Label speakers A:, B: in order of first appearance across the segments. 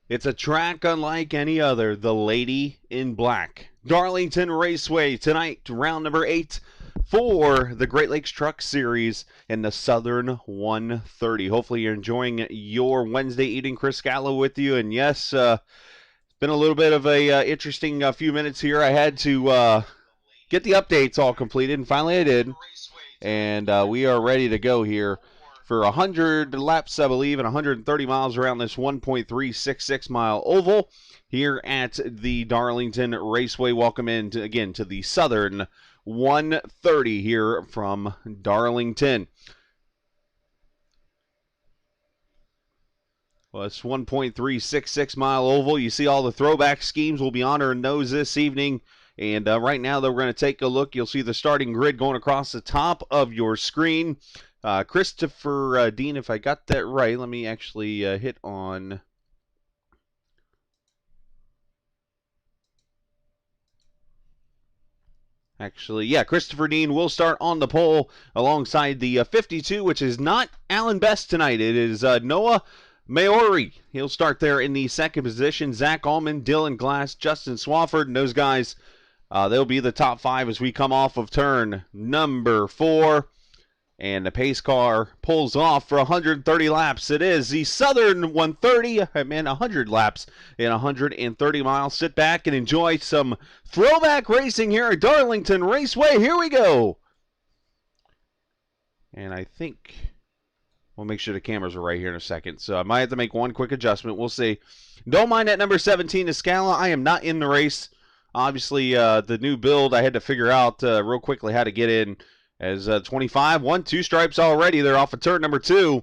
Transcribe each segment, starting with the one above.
A: It's a track unlike any other, the Lady in Black. Darlington Raceway tonight, round number 8 for the Great Lakes Truck Series in the Southern 130. Hopefully you're enjoying your Wednesday evening. Chris Scallo with you, and yes, it's been a little bit of a interesting few minutes here. I had to get the updates all completed, and finally I did, and we are ready to go here for 100 laps, I believe, and 130 miles around this 1.366 mile oval here at the Darlington Raceway. Welcome in again to the Southern 130 here from Darlington. Well, it's 1.366 mile oval. You see all the throwback schemes. We'll be honoring those this evening. And right now, though, we're going to take a look. You'll see the starting grid going across the top of your screen. Christopher Dean, if I got that right, let me actually hit on. Actually, yeah, Christopher Dean will start on the pole alongside the 52, which is not Alan Best tonight. It is Noah Maori. He'll start there in the second position. Zach Allman, Dylan Glass, Justin Swafford, and those guys, they'll be the top 5 as we come off of turn number 4. And the pace car pulls off for 130 laps. It is the Southern 130, 100 laps in 130 miles. Sit back and enjoy some throwback racing here at Darlington Raceway. Here we go. And I think we'll make sure the cameras are right here in a second. So I might have to make one quick adjustment. We'll see. Don't mind that number 17, Escala. I am not in the race. Obviously, the new build, I had to figure out real quickly how to get in. As 25 won 2 stripes already. They're off of turn number 2.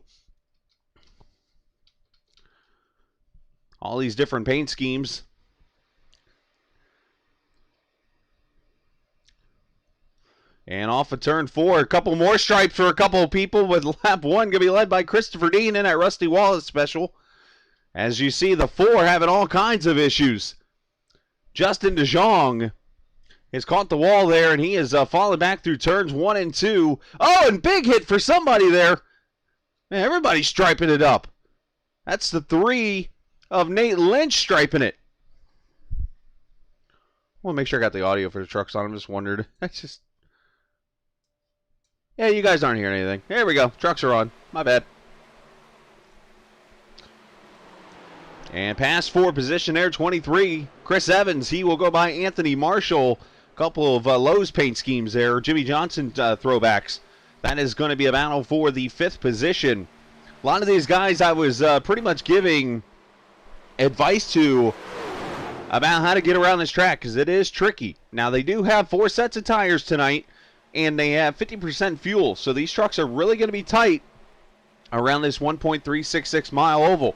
A: All these different paint schemes. And off of turn 4, a couple more stripes for a couple of people, with lap 1 going to be led by Christopher Dean in that Rusty Wallace special. As you see, the 4 having all kinds of issues. Justin DeJong has caught the wall there, and he has fallen back through turns 1 and 2. Oh, and big hit for somebody there. Man, everybody's striping it up. That's the 3 of Nate Lynch striping it. I want to make sure I got the audio for the trucks on. I just wondered. Yeah, you guys aren't hearing anything. There we go. Trucks are on. My bad. And past 4 position there, 23. Chris Evans, he will go by Anthony Marshall. Couple of Lowe's paint schemes there. Jimmy Johnson throwbacks. That is going to be a battle for the 5th position. A lot of these guys I was pretty much giving advice to about how to get around this track, because it is tricky. Now, they do have 4 sets of tires tonight, and they have 50% fuel. So these trucks are really going to be tight around this 1.366 mile oval.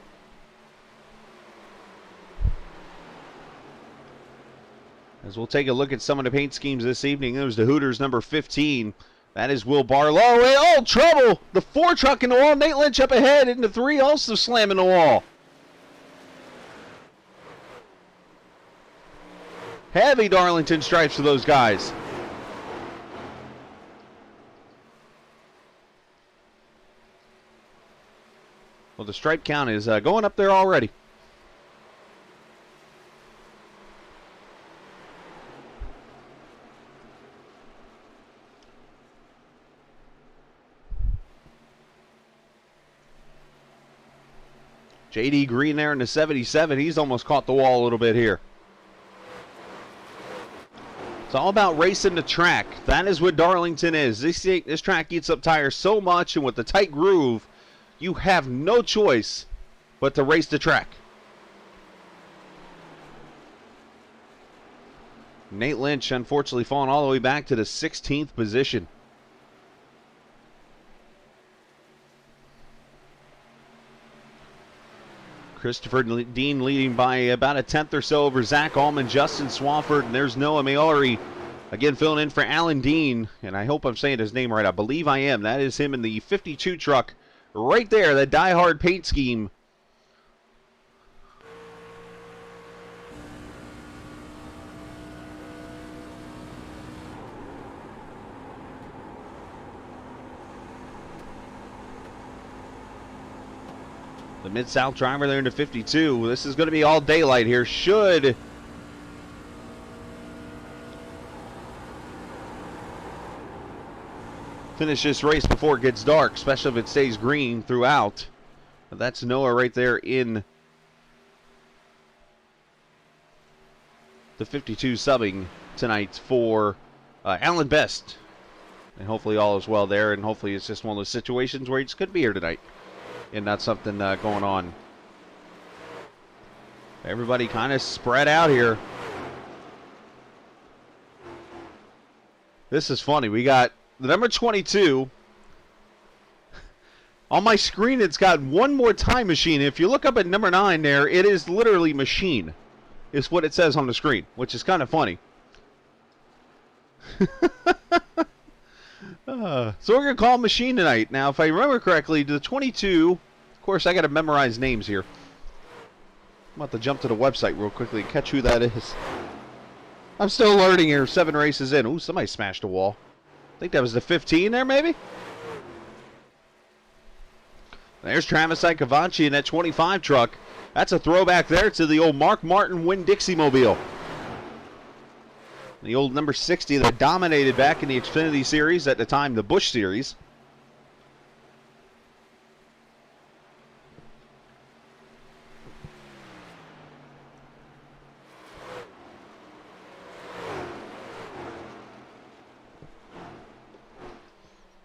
A: As we'll take a look at some of the paint schemes this evening. There's the Hooters number 15. That is Will Barlow. Oh, trouble! The 4 truck in the wall. Nate Lynch up ahead. And the 3 also slamming the wall. Heavy Darlington stripes for those guys. Well, the stripe count is going up there already. J.D. Green there in the 77. He's almost caught the wall a little bit here. It's all about racing the track. That is what Darlington is. This track eats up tires so much, and with the tight groove, you have no choice but to race the track. Nate Lynch, unfortunately, falling all the way back to the 16th position. Christopher Dean leading by about a 10th or so over Zach Allman, Justin Swafford, and there's Noah Maori. Again, filling in for Alan Dean, and I hope I'm saying his name right. I believe I am. That is him in the 52 truck right there, that die-hard paint scheme. The Mid-South driver there into 52. This is going to be all daylight here. Should finish this race before it gets dark, especially if it stays green throughout. But that's Noah right there in the 52 subbing tonight for Alan Best. And hopefully all is well there, and hopefully it's just one of those situations where he just couldn't be here tonight and not something going on. Everybody kind of spread out here. This is funny. We got the number 22. On my screen, it's got one more time machine. If you look up at number 9 there, it is literally machine. Is what it says on the screen, which is kind of funny. So we're going to call machine tonight. Now, if I remember correctly, the 22, of course, I got to memorize names here. I'm about to jump to the website real quickly and catch who that is. I'm still learning here, 7 races in. Ooh, somebody smashed a wall. I think that was the 15 there, maybe? There's Travis Icavaci in that 25 truck. That's a throwback there to the old Mark Martin Winn-Dixie mobile. The old number 60 that dominated back in the Xfinity Series, at the time the Busch Series.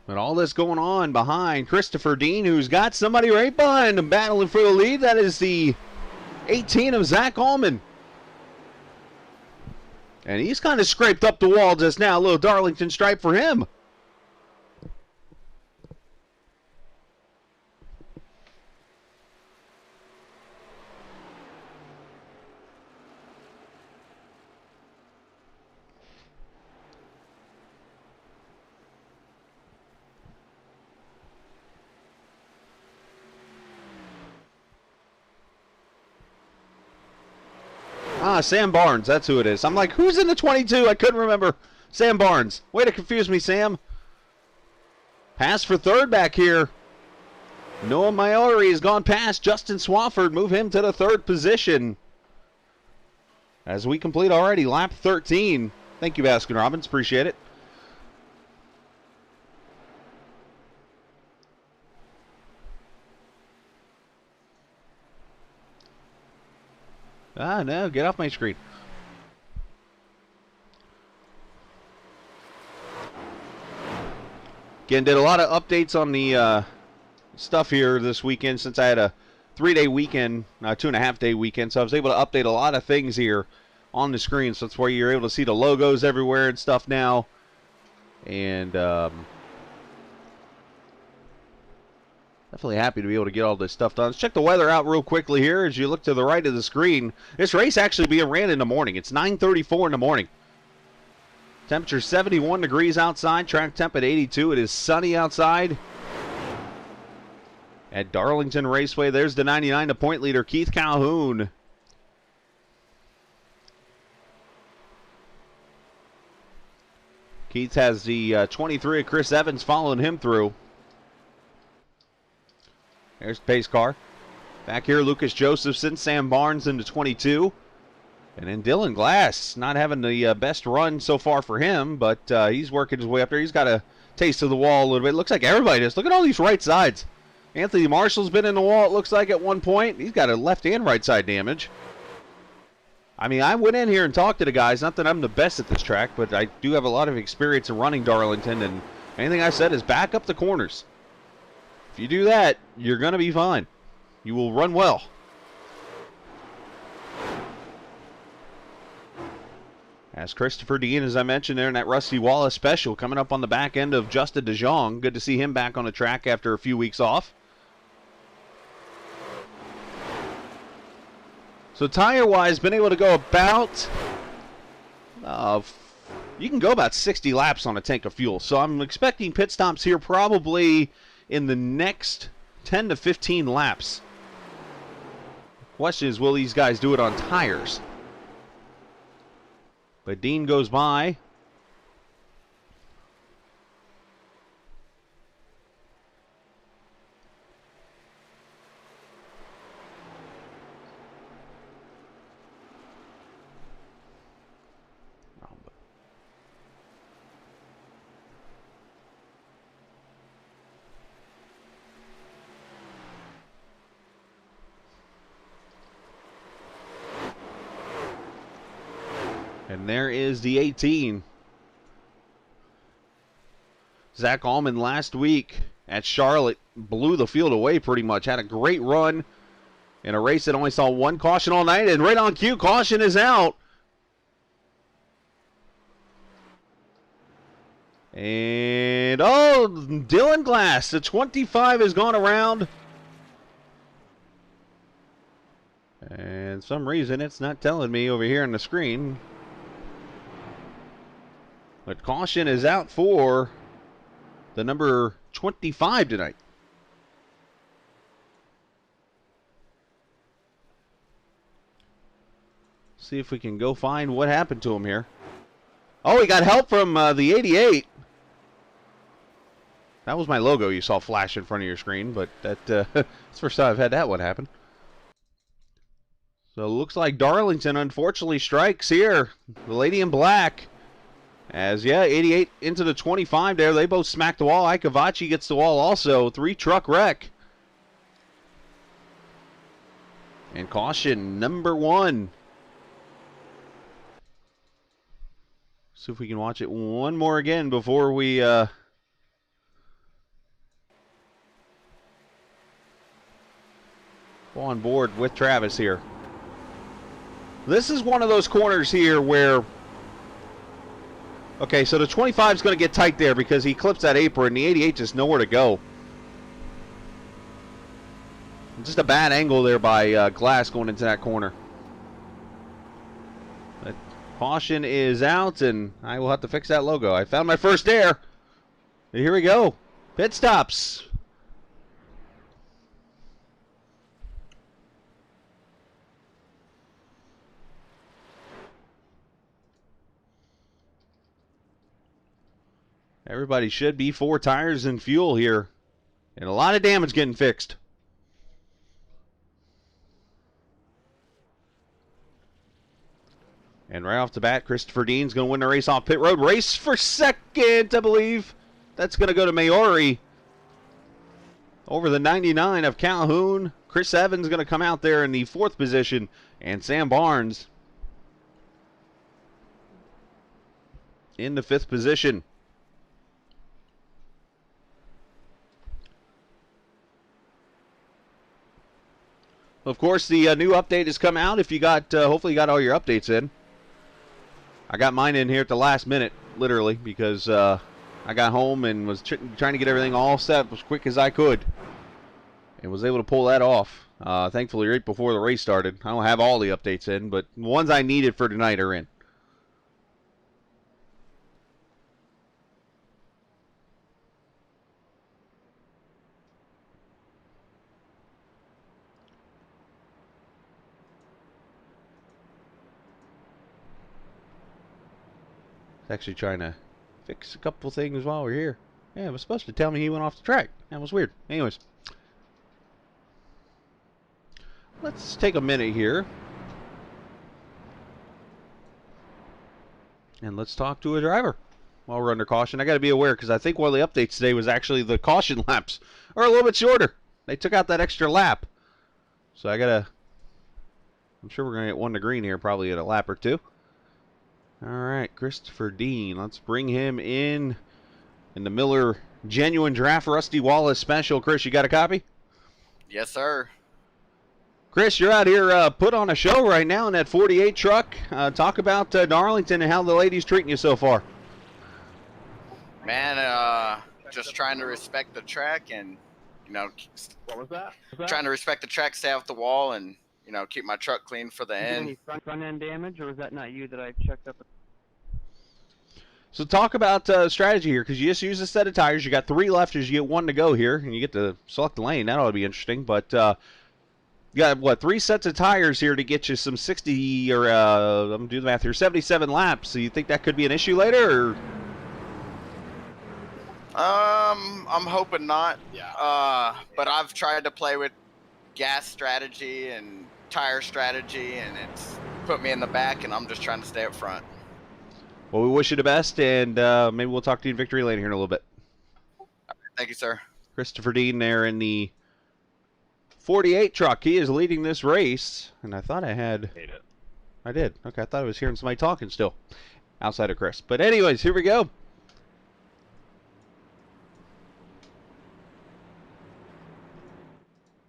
A: But all this going on behind Christopher Dean, who's got somebody right behind him battling for the lead. That is the 18 of Zach Allman. And he's kind of scraped up the wall just now. A little Darlington stripe for him. Sam Barnes, that's who it is. I'm like, who's in the 22? I couldn't remember. Sam Barnes. Way to confuse me, Sam. Pass for third back here. Noah Maiori has gone past Justin Swafford. Move him to the third position. As we complete already lap 13. Thank you, Baskin Robbins. Appreciate it. No, get off my screen. Again, did a lot of updates on the stuff here this weekend since I had a 3-day weekend, 2.5-day weekend. So I was able to update a lot of things here on the screen. So that's where you're able to see the logos everywhere and stuff now. And definitely happy to be able to get all this stuff done. Let's check the weather out real quickly here as you look to the right of the screen. This race actually being ran in the morning. It's 9:34 in the morning. Temperature 71 degrees outside. Track temp at 82. It is sunny outside at Darlington Raceway. There's the 99, the point leader, Keith Calhoun. Keith has the 23 of Chris Evans following him through. There's the pace car. Back here, Lucas Josephson, Sam Barnes into 22. And then Dylan Glass, not having the best run so far for him, but he's working his way up there. He's got a taste of the wall a little bit. Looks like everybody does. Look at all these right sides. Anthony Marshall's been in the wall, it looks like, at one point. He's got a left and right side damage. I mean, I went in here and talked to the guys. Not that I'm the best at this track, but I do have a lot of experience in running Darlington, and anything I said is back up the corners. If you do that, you're going to be fine. You will run well. As Christopher Dean, as I mentioned there in that Rusty Wallace special, coming up on the back end of Justin DeJong. Good to see him back on the track after a few weeks off. So tire-wise, been able to go about, you can go about 60 laps on a tank of fuel. So I'm expecting pit stops here probably in the next 10 to 15 laps. The question is, will these guys do it on tires? But Dean goes by. And there is the 18. Zach Allman last week at Charlotte blew the field away pretty much. Had a great run in a race that only saw one caution all night. And right on cue, caution is out. And, oh, Dylan Glass, the 25 has gone around. And some reason it's not telling me over here on the screen. But caution is out for the number 25 tonight. See if we can go find what happened to him here. Oh, he got help from the 88. That was my logo you saw flash in front of your screen, but that's the first time I've had that one happen. So it looks like Darlington unfortunately strikes here. The lady in black. As, yeah, 88 into the 25 there. They both smack the wall. Ikavachi gets the wall also. 3-truck wreck. And caution number 1. See if we can watch it one more again before we go on board with Travis here. This is one of those corners here where, okay, so the 25 is going to get tight there because he clips that apron. The 88 just nowhere to go. Just a bad angle there by Glass going into that corner. But caution is out, and I will have to fix that logo. I found my first air. Here we go. Pit stops. Everybody should be 4 tires and fuel here. And a lot of damage getting fixed. And right off the bat, Christopher Dean's going to win the race off pit road. Race for second, I believe. That's going to go to Maori. Over the 99 of Calhoun. Chris Evans going to come out there in the 4th position. And Sam Barnes in the 5th position. Of course, the new update has come out. If you got, hopefully you got all your updates in. I got mine in here at the last minute, literally, because I got home and was trying to get everything all set as quick as I could. And was able to pull that off. Thankfully, right before the race started. I don't have all the updates in, but the ones I needed for tonight are in. Actually trying to fix a couple things while we're here. Yeah, it was supposed to tell me he went off the track. That was weird. Anyways. Let's take a minute here. And let's talk to a driver while we're under caution. I got to be aware because I think one of the updates today was actually the caution laps are a little bit shorter. They took out that extra lap. So I got to... I'm sure we're going to get one to green here probably in a lap or two. All right, Christopher Dean. Let's bring him in the Miller Genuine Draft Rusty Wallace Special. Chris, you got a copy?
B: Yes, sir.
A: Chris, you're out here put on a show right now in that 48 truck. Talk about Darlington and how the ladies treating you so far.
B: Man, just trying to respect the track and, you know,
C: What was that?
B: trying to respect the track, stay off the wall, and, you know, keep my truck clean for the end.
C: Any front end damage, or was that not you that I checked up?
A: So talk about strategy here, because you just use a set of tires. You got 3 left as you get 1 to go here, and you get to select the lane. That ought to be interesting. But you got, what, 3 sets of tires here to get you some 60, or I'm going to do the math here, 77 laps. So you think that could be an issue later, or?
B: I'm hoping not.
C: Yeah.
B: But I've tried to play with gas strategy and tire strategy, and it's put me in the back, and I'm just trying to stay up front.
A: Well, we wish you the best, and maybe we'll talk to you in victory lane here in a little bit.
B: Thank you, sir.
A: Christopher Dean there in the 48 truck. He is leading this race, and I thought I had...
C: Hate it.
A: I did. Okay, I thought I was hearing somebody talking still outside of Chris. But anyways, here we go.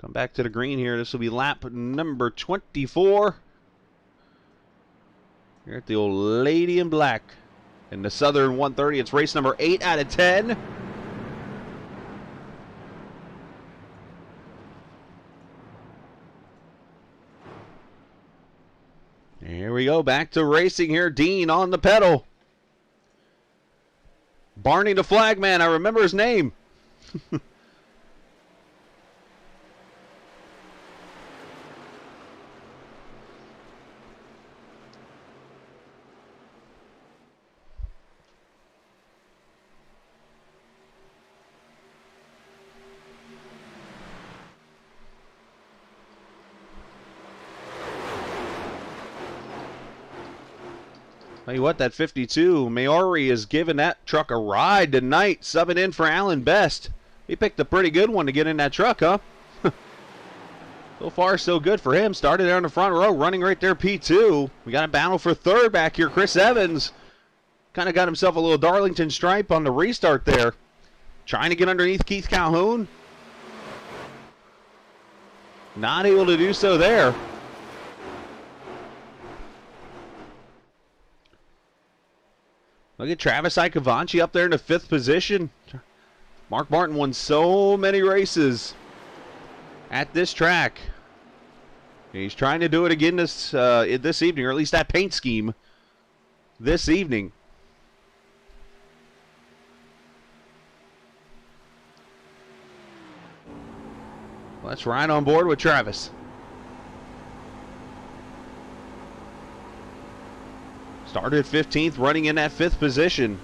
A: Come back to the green here. This will be lap number 24. Here at the old Lady in Black in the Southern 130. It's race number 8 out of 10. Here we go, back to racing here. Dean on the pedal. Barney the Flagman, I remember his name. Tell you what, that 52, Maori is giving that truck a ride tonight, subbing in for Alan Best. He picked a pretty good one to get in that truck, huh? So far, so good for him. Started there in the front row, running right there, P2. We got a battle for third back here. Chris Evans kind of got himself a little Darlington stripe on the restart there. Trying to get underneath Keith Calhoun. Not able to do so there. Look at Travis Icovanci up there in the 5th position. Mark Martin won so many races at this track. He's trying to do it again this evening, or at least that paint scheme this evening. Let's ride on board with Travis. Started 15th, running in that 5th position.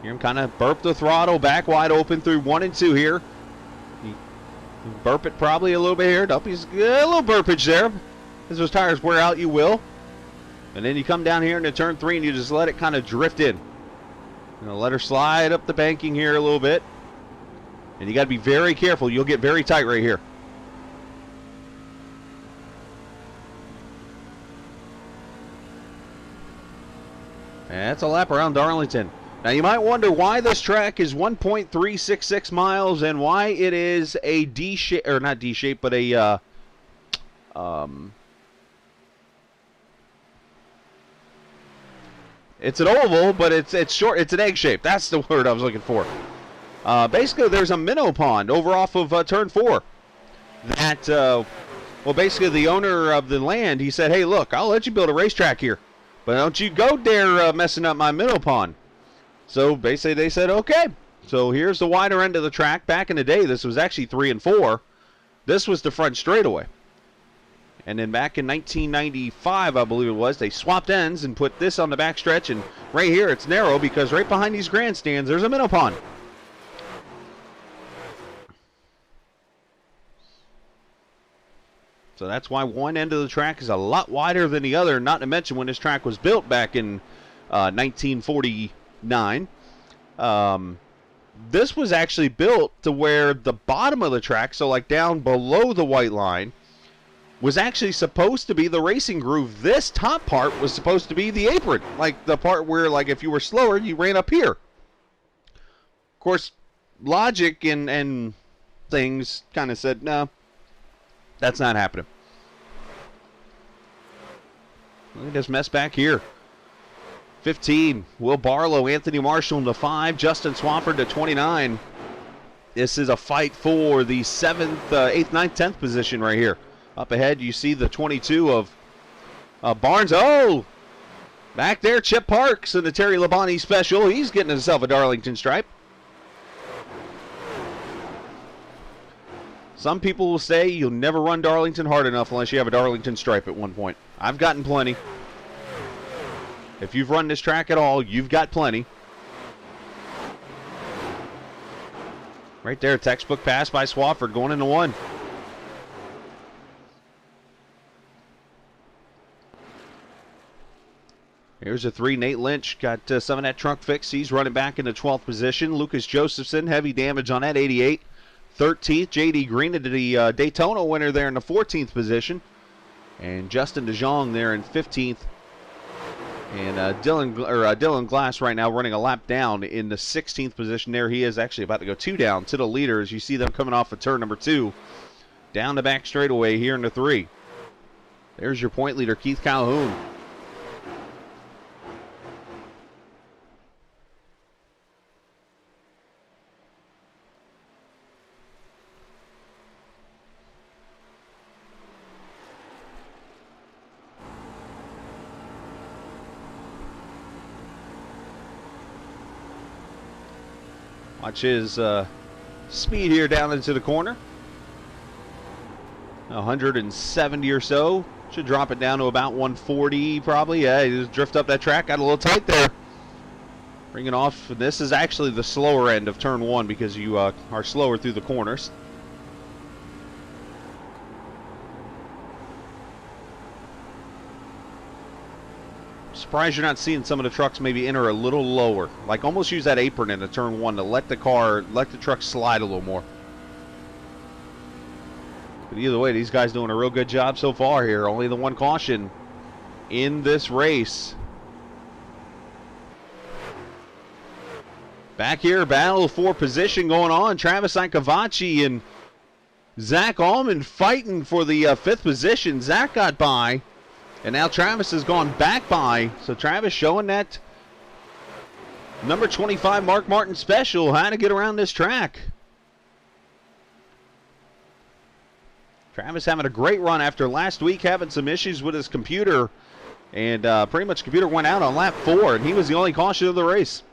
A: Hear him kind of burp the throttle back wide open through 1 and 2 here. You burp it probably a little bit here. Up, he's a little burpage there. As those tires wear out, you will. And then you come down here into turn 3 and you just let it kind of drift in. Let her slide up the banking here a little bit. And you got to be very careful. You'll get very tight right here. That's a lap around Darlington. Now you might wonder why this track is 1.366 miles and why it is a D shape, or not D shape, but a it's an oval, but it's short. It's an egg shape. That's the word I was looking for. Basically, there's a minnow pond over off of turn 4. That well, basically the owner of the land, he said, "Hey, look, I'll let you build a racetrack here, but don't you go dare messing up my minnow pond." So basically they said, okay. So here's the wider end of the track. Back in the day, this was actually 3 and 4. This was the front straightaway. And then back in 1995, I believe it was, they swapped ends and put this on the back stretch. And right here, it's narrow because right behind these grandstands, there's a minnow pond. So that's why one end of the track is a lot wider than the other, not to mention when this track was built back in 1949. This was actually built to where the bottom of the track, so like down below the white line, was actually supposed to be the racing groove. This top part was supposed to be the apron, like the part where, like, if you were slower, you ran up here. Of course, logic and things kind of said, no, that's not happening. Look at this mess back here. 15, Will Barlow, Anthony Marshall to 5, Justin Swafford to 29. This is a fight for the 7th, 8th, 9th, 10th position right here. Up ahead, you see the 22 of Barnes. Oh, back there, Chip Parks in the Terry Labonte special. He's getting himself a Darlington stripe. Some people will say you'll never run Darlington hard enough unless you have a Darlington stripe at one point. I've gotten plenty. If you've run this track at all, you've got plenty. Right there, textbook pass by Swafford going into 1. Here's a 3, Nate Lynch got some of that trunk fixed. He's running back into 12th position. Lucas Josephson, heavy damage on that 88. 13th. J.D. Green, the Daytona winner, there in the 14th position. And Justin DeJong there in 15th. And Dylan Glass right now running a lap down in the 16th position there. He is actually about to go 2 down to the leaders. You see them coming off of turn number 2. Down the back straightaway here in the 3. There's your point leader, Keith Calhoun. Watch his speed here down into the corner. 170 or so. Should drop it down to about 140 probably. Yeah, he just drift up that track. Got a little tight there. Bringing off. This is actually the slower end of turn 1 because you are slower through the corners. Surprised you're not seeing some of the trucks maybe enter a little lower. Like almost use that apron into turn 1 to let the truck slide a little more. But either way, these guys doing a real good job so far here. Only the one caution in this race. Back here, battle for position going on. Travis Icavacci and Zach Allman fighting for the 5th position. Zach got by. And now Travis has gone back by. So Travis showing that number 25 Mark Martin special, how to get around this track. Travis having a great run after last week having some issues with his computer. And pretty much computer went out on lap 4, and he was the only caution of the race.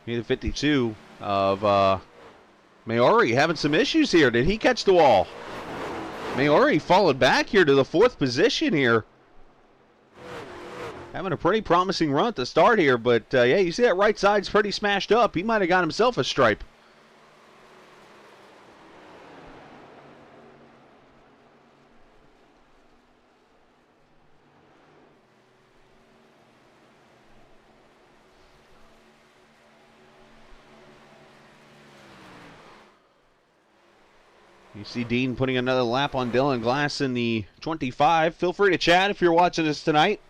A: The 52 of Maori having some issues here. Did he catch the wall? Maori followed back here to the 4th position here. Having a pretty promising run at the start here, but yeah, you see that right side's pretty smashed up. He might have got himself a stripe. You see Dean putting another lap on Dylan Glass in the 25. Feel free to chat if you're watching us tonight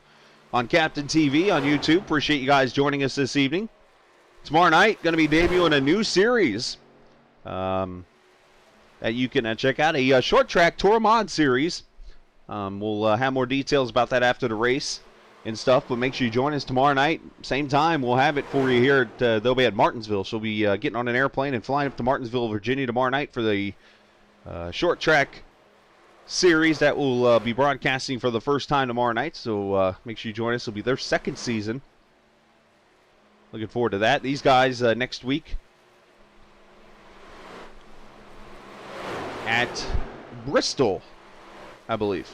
A: on Captain TV on YouTube. Appreciate you guys joining us this evening. Tomorrow night, going to be debuting a new series that you can check out, a short track Tour Mod series. We'll have more details about that after the race and stuff, but make sure you join us tomorrow night. Same time, we'll have it for you here. They'll be at Martinsville. So we'll be getting on an airplane and flying up to Martinsville, Virginia tomorrow night for the short track series that will be broadcasting for the first time tomorrow night. So make sure you join us. It'll be their 2nd season. Looking forward to that. These guys next week at Bristol, I believe.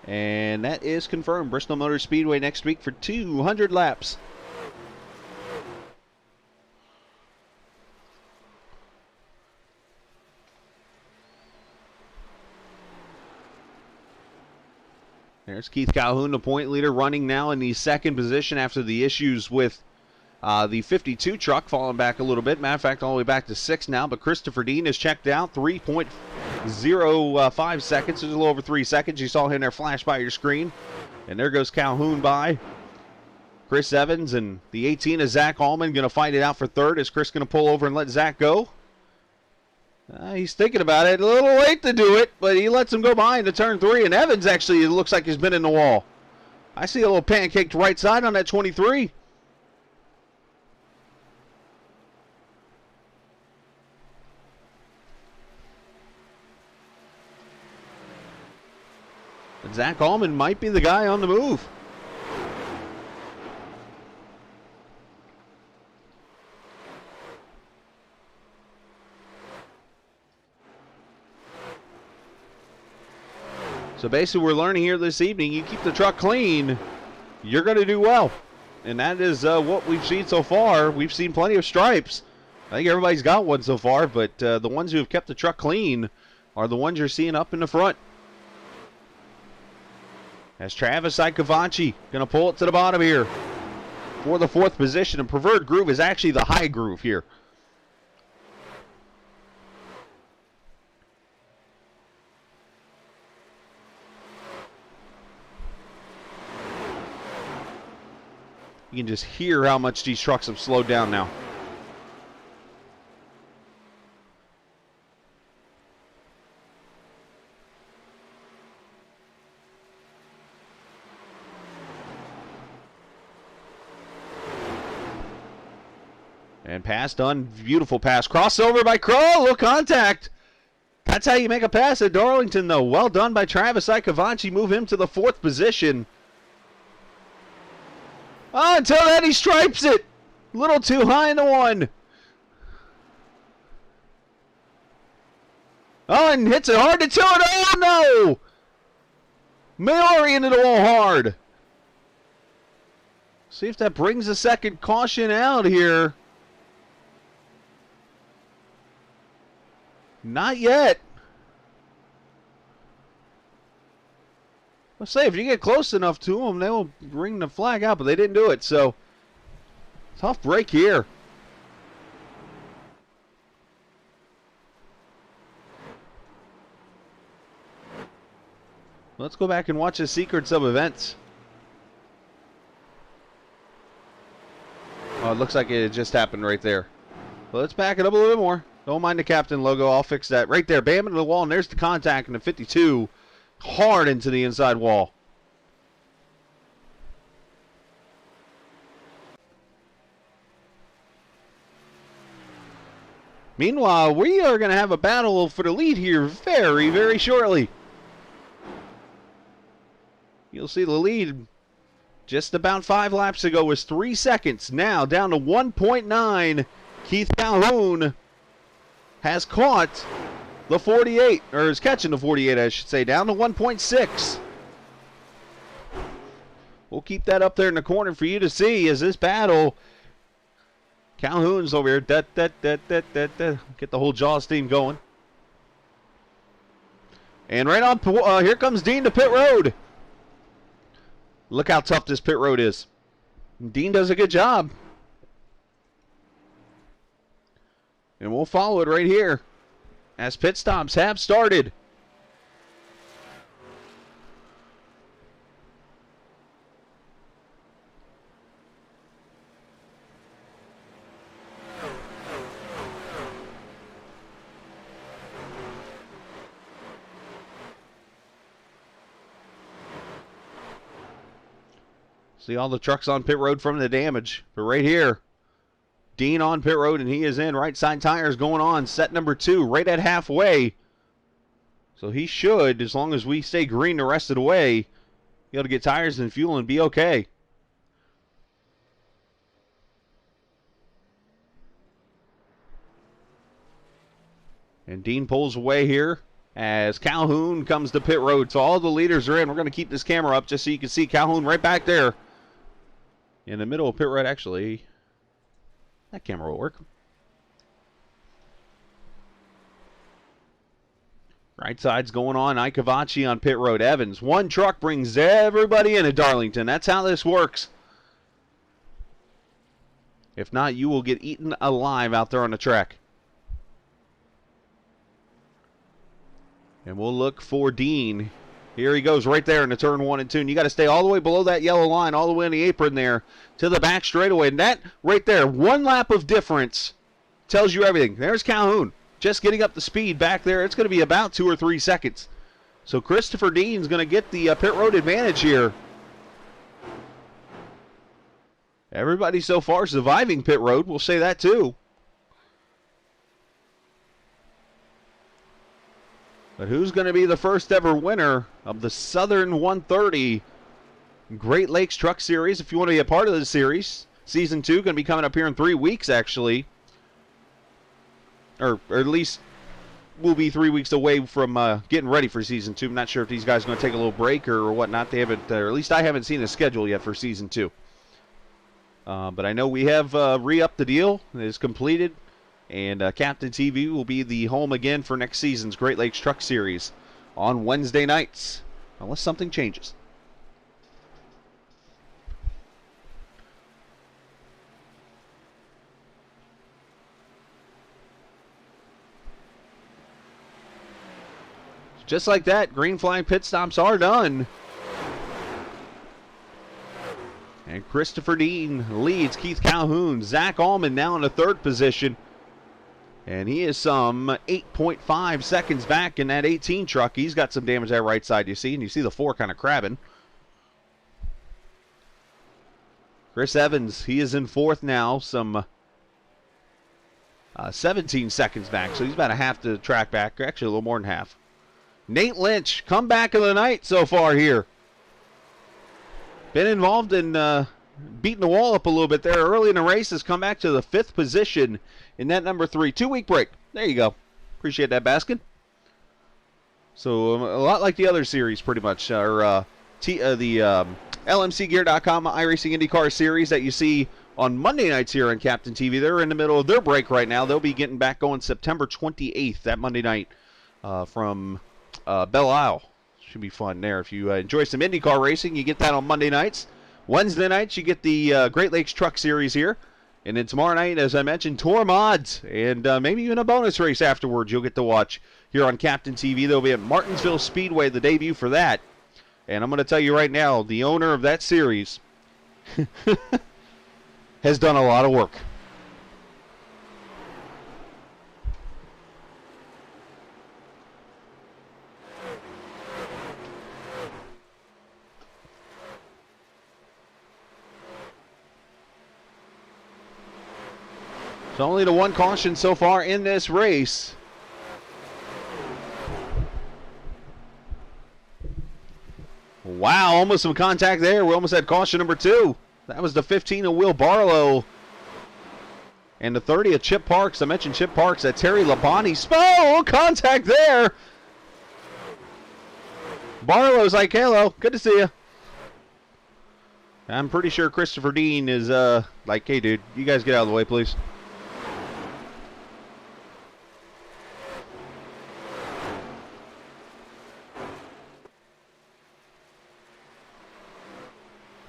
A: And that is confirmed. Bristol Motor Speedway next week for 200 laps. There's Keith Calhoun, the point leader, running now in the 2nd position after the issues with the 52 truck, falling back a little bit. Matter of fact, all the way back to 6th now. But Christopher Dean is checked out. 3.05 seconds. There's a little over 3 seconds. You saw him there flash by your screen. And there goes Calhoun by. Chris Evans and the 18 is Zach Allman going to fight it out for 3rd. Is Chris going to pull over and let Zach go? He's thinking about it. A little late to do it, but he lets him go by into turn 3. And Evans actually, it looks like he's been in the wall. I see a little pancaked right side on that 23. But Zach Allman might be the guy on the move. So basically we're learning here this evening, you keep the truck clean, you're going to do well. And that is what we've seen so far. We've seen plenty of stripes. I think everybody's got one so far, but the ones who have kept the truck clean are the ones you're seeing up in the front. As Travis Icavaci going to pull it to the bottom here for the 4th position. And preferred groove is actually the high groove here. You can just hear how much these trucks have slowed down now. And pass done. Beautiful pass. Crossover by Crow. Little contact. That's how you make a pass at Darlington, though. Well done by Travis Icavaci. Move him to the 4th position. Oh, until then he stripes it. A little too high in the one. Oh, and hits it hard to two. Oh, no. Maori into the wall hard. See if that brings a second caution out here. Not yet. Let's say if you get close enough to them, they will bring the flag out, but they didn't do it. So, tough break here. Let's go back and watch the sequence of events. Oh, it looks like it just happened right there. Well, let's back it up a little bit more. Don't mind the captain logo. I'll fix that. Right there. Bam into the wall, and there's the contact in the 52. Hard into the inside wall. Meanwhile, we are going to have a battle for the lead here very, very shortly. You'll see the lead just about 5 laps ago was 3 seconds. Now down to 1.9. Keith Calhoun has caught the 48, or is catching the 48, I should say, down to 1.6. We'll keep that up there in the corner for you to see as this battle. Calhoun's over here. Get the whole Jaws theme going. And right on, here comes Dean to pit road. Look how tough this pit road is. Dean does a good job. And we'll follow it right here as pit stops have started. See all the trucks on pit road from the damage. But right here, Dean on pit road, and he is in. Right side tires going on. Set number 2, right at halfway. So he should, as long as we stay green the rest of the way, be able to get tires and fuel and be okay. And Dean pulls away here as Calhoun comes to pit road. So all the leaders are in. We're going to keep this camera up just so you can see Calhoun right back there. In the middle of pit road, actually. That camera will work. Right side's going on. Icavaci on pit road. Evans. One truck brings everybody in at Darlington. That's how this works. If not, you will get eaten alive out there on the track. And we'll look for Dean. Here he goes right there in the turn 1 and 2. And you got to stay all the way below that yellow line, all the way in the apron there to the back straightaway. And that right there, 1 lap of difference tells you everything. There's Calhoun just getting up the speed back there. It's going to be about 2 or 3 seconds. So Christopher Dean's going to get the pit road advantage here. Everybody so far surviving pit road. We'll say that too. But who's going to be the first ever winner of the Southern 130 Great Lakes Truck Series? If you want to be a part of the series, Season 2 going to be coming up here in 3 weeks, actually. Or at least we'll be 3 weeks away from getting ready for Season 2. I'm not sure if these guys are going to take a little break or whatnot. They haven't, or at least I haven't seen a schedule yet for Season 2. But I know we have re-upped the deal. It is completed. And Captain TV will be the home again for next season's Great Lakes Truck Series on Wednesday nights, unless something changes. Just like that, green flag pit stops are done. And Christopher Dean leads Keith Calhoun. Zach Allman now in the third position. And he is some 8.5 seconds back in that 18 truck. He's got some damage that right side, you see. And you see the 4 kind of crabbing. Chris Evans, he is in fourth now. Some 17 seconds back. So he's about a half the track back. Actually, a little more than half. Nate Lynch, comeback of the night so far here. Been involved in beating the wall up a little bit there early in the race. Has come back to the 5th position in that number 3. 2-week break. There you go. Appreciate that, Baskin. So a lot like the other series, pretty much. Or the LMCgear.com iRacing IndyCar series that you see on Monday nights here on Captain TV. They're in the middle of their break right now. They'll be getting back going September 28th, that Monday night from Belle Isle. Should be fun there. If you enjoy some IndyCar racing, you get that on Monday nights. Wednesday nights, you get the Great Lakes Truck Series here. And then tomorrow night, as I mentioned, Tour Mods. And maybe even a bonus race afterwards you'll get to watch here on Captain TV. They'll be at Martinsville Speedway, the debut for that. And I'm going to tell you right now, the owner of that series has done a lot of work. It's only the one caution so far in this race. Wow, almost some contact there. We almost had caution number 2. That was the 15 of Will Barlow. And the 30 of Chip Parks. I mentioned Chip Parks. That Terry Labonte. Oh, contact there. Barlow's like, hello, good to see you. I'm pretty sure Christopher Dean is like, hey, dude, you guys get out of the way, please.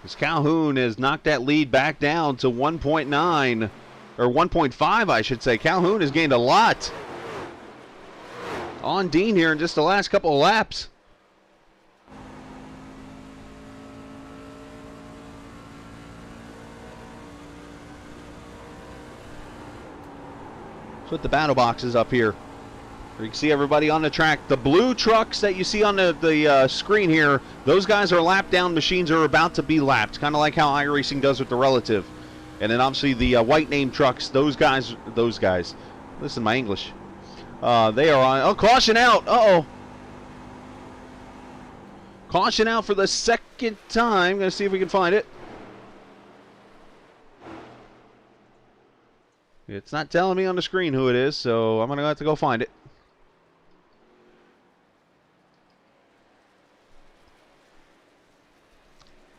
A: As Calhoun has knocked that lead back down to 1.9, or 1.5, I should say. Calhoun has gained a lot on Dean here in just the last couple of laps. Put the battle boxes up here. You can see everybody on the track. The blue trucks that you see on the screen here, those guys are lap down machines are about to be lapped, kind of like how iRacing does with the relative. And then obviously the white name trucks, those guys, listen to my English. They are on, oh, caution out, uh-oh. Caution out for the second time. Gonna see if we can find it. It's not telling me on the screen who it is, so I'm gonna have to go find it.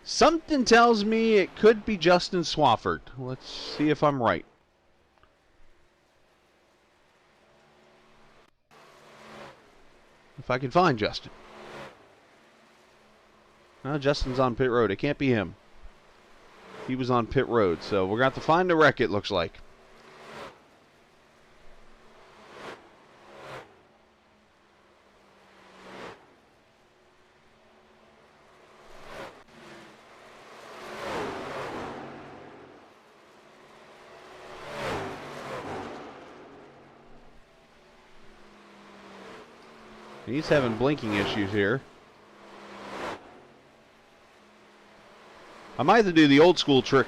A: Something tells me it could be Justin Swafford. Let's see if I'm right. If I can find Justin. No, Justin's on pit road. It can't be him. He was on pit road, so we're going to have to find the wreck, it looks like. He's having blinking issues here. I might have to do the old school trick.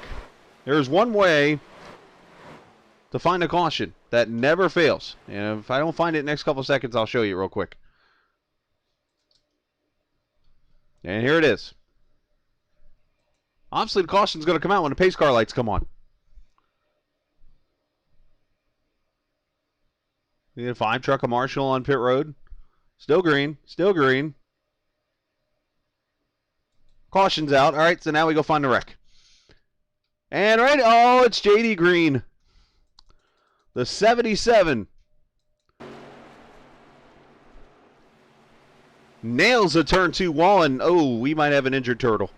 A: There's one way to find a caution that never fails. And if I don't find it in the next couple of seconds, I'll show you real quick. And here it is. Obviously, the caution's going to come out when the pace car lights come on. We had 5 truck of Marshall on pit road. Still green. Still green. Caution's out. All right, so now we go find the wreck. And right, oh, it's JD Green. The 77. Nails a turn 2 wall, and oh, we might have an injured turtle.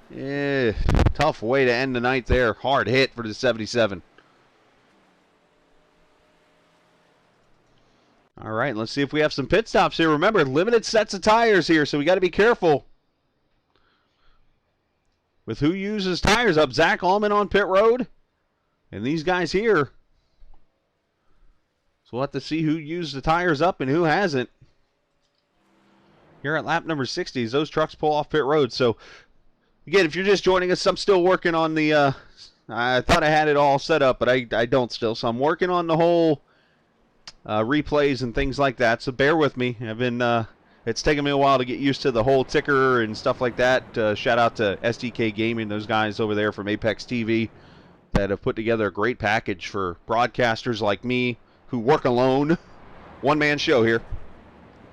A: Tough way to end the night there. Hard hit for the 77. All right, let's see if we have some pit stops here. Remember, limited sets of tires here, so we got to be careful with who uses tires up. Zach Allman on pit road, and these guys here. So we'll have to see who used the tires up and who hasn't. Here at lap number 60, as those trucks pull off pit road. So, again, if you're just joining us, I'm still working on the, I thought I had it all set up, but I don't still. So I'm working on the whole replays and things like that. So bear with me. I've been, it's taken me a while to get used to the whole ticker and stuff like that. Shout out to SDK Gaming, those guys over there from Apex TV that have put together a great package for broadcasters like me who work alone, one-man show here,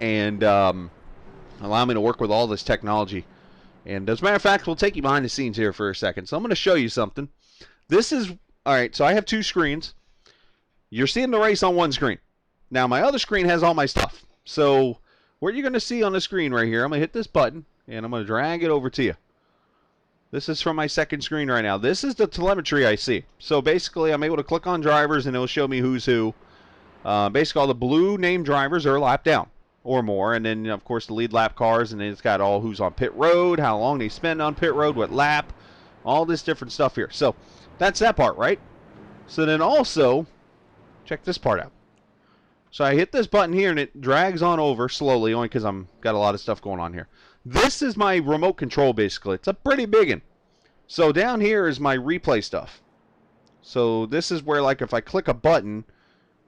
A: and allow me to work with all this technology. And as a matter of fact, we'll take you behind the scenes here for a second. So I'm going to show you something. This is, all right, so I have 2 screens. You're seeing the race on one screen. Now, my other screen has all my stuff. So what you're going to see on the screen right here, I'm going to hit this button, and I'm going to drag it over to you. This is from my second screen right now. This is the telemetry I see. So basically, I'm able to click on drivers, and it'll show me who's who. Basically, all the blue named drivers are a lap down or more, and then, of course, the lead lap cars, and then it's got all who's on pit road, how long they spend on pit road, what lap, all this different stuff here. So that's that part, right? So then also, check this part out. So I hit this button here, and it drags on over slowly, only because I'm got a lot of stuff going on here. This is my remote control, basically. It's a pretty big one. So down here is my replay stuff. So this is where, like, if I click a button,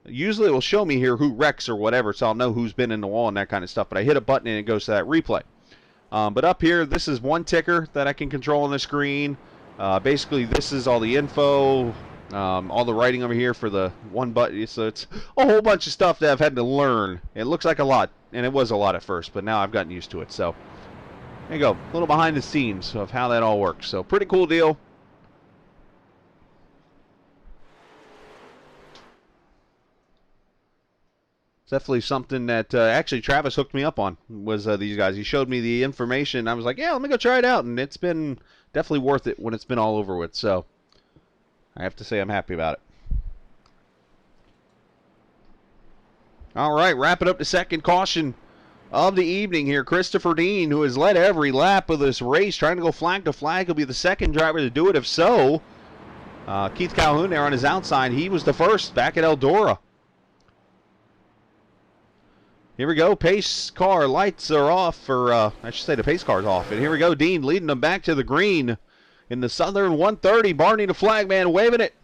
A: usually it will show me here who wrecks or whatever, so I'll know who's been in the wall and that kind of stuff. But I hit a button and it goes to that replay. But up here, this is one ticker that I can control on the screen. Basically, this is all the info, all the writing over here for the one button. So it's a whole bunch of stuff that I've had to learn. It looks like a lot, and it was a lot at first, but now I've gotten used to it. So there you go, a little behind the scenes of how that all works. So pretty cool deal. It's definitely something that actually Travis hooked me up on, was these guys. He showed me the information. I was like, yeah, let me go try it out. And it's been definitely worth it when it's been all over with. So I have to say I'm happy about it. All right, wrapping up the second caution of the evening here. Christopher Dean, who has led every lap of this race, trying to go flag to flag. He'll be the second driver to do it. If so, Keith Calhoun there on his outside. He was the first back at Eldora. Here we go. Pace car lights are off, or I should say the pace car's off. And here we go. Dean leading them back to the green in the Southern 130. Barney the flagman waving it.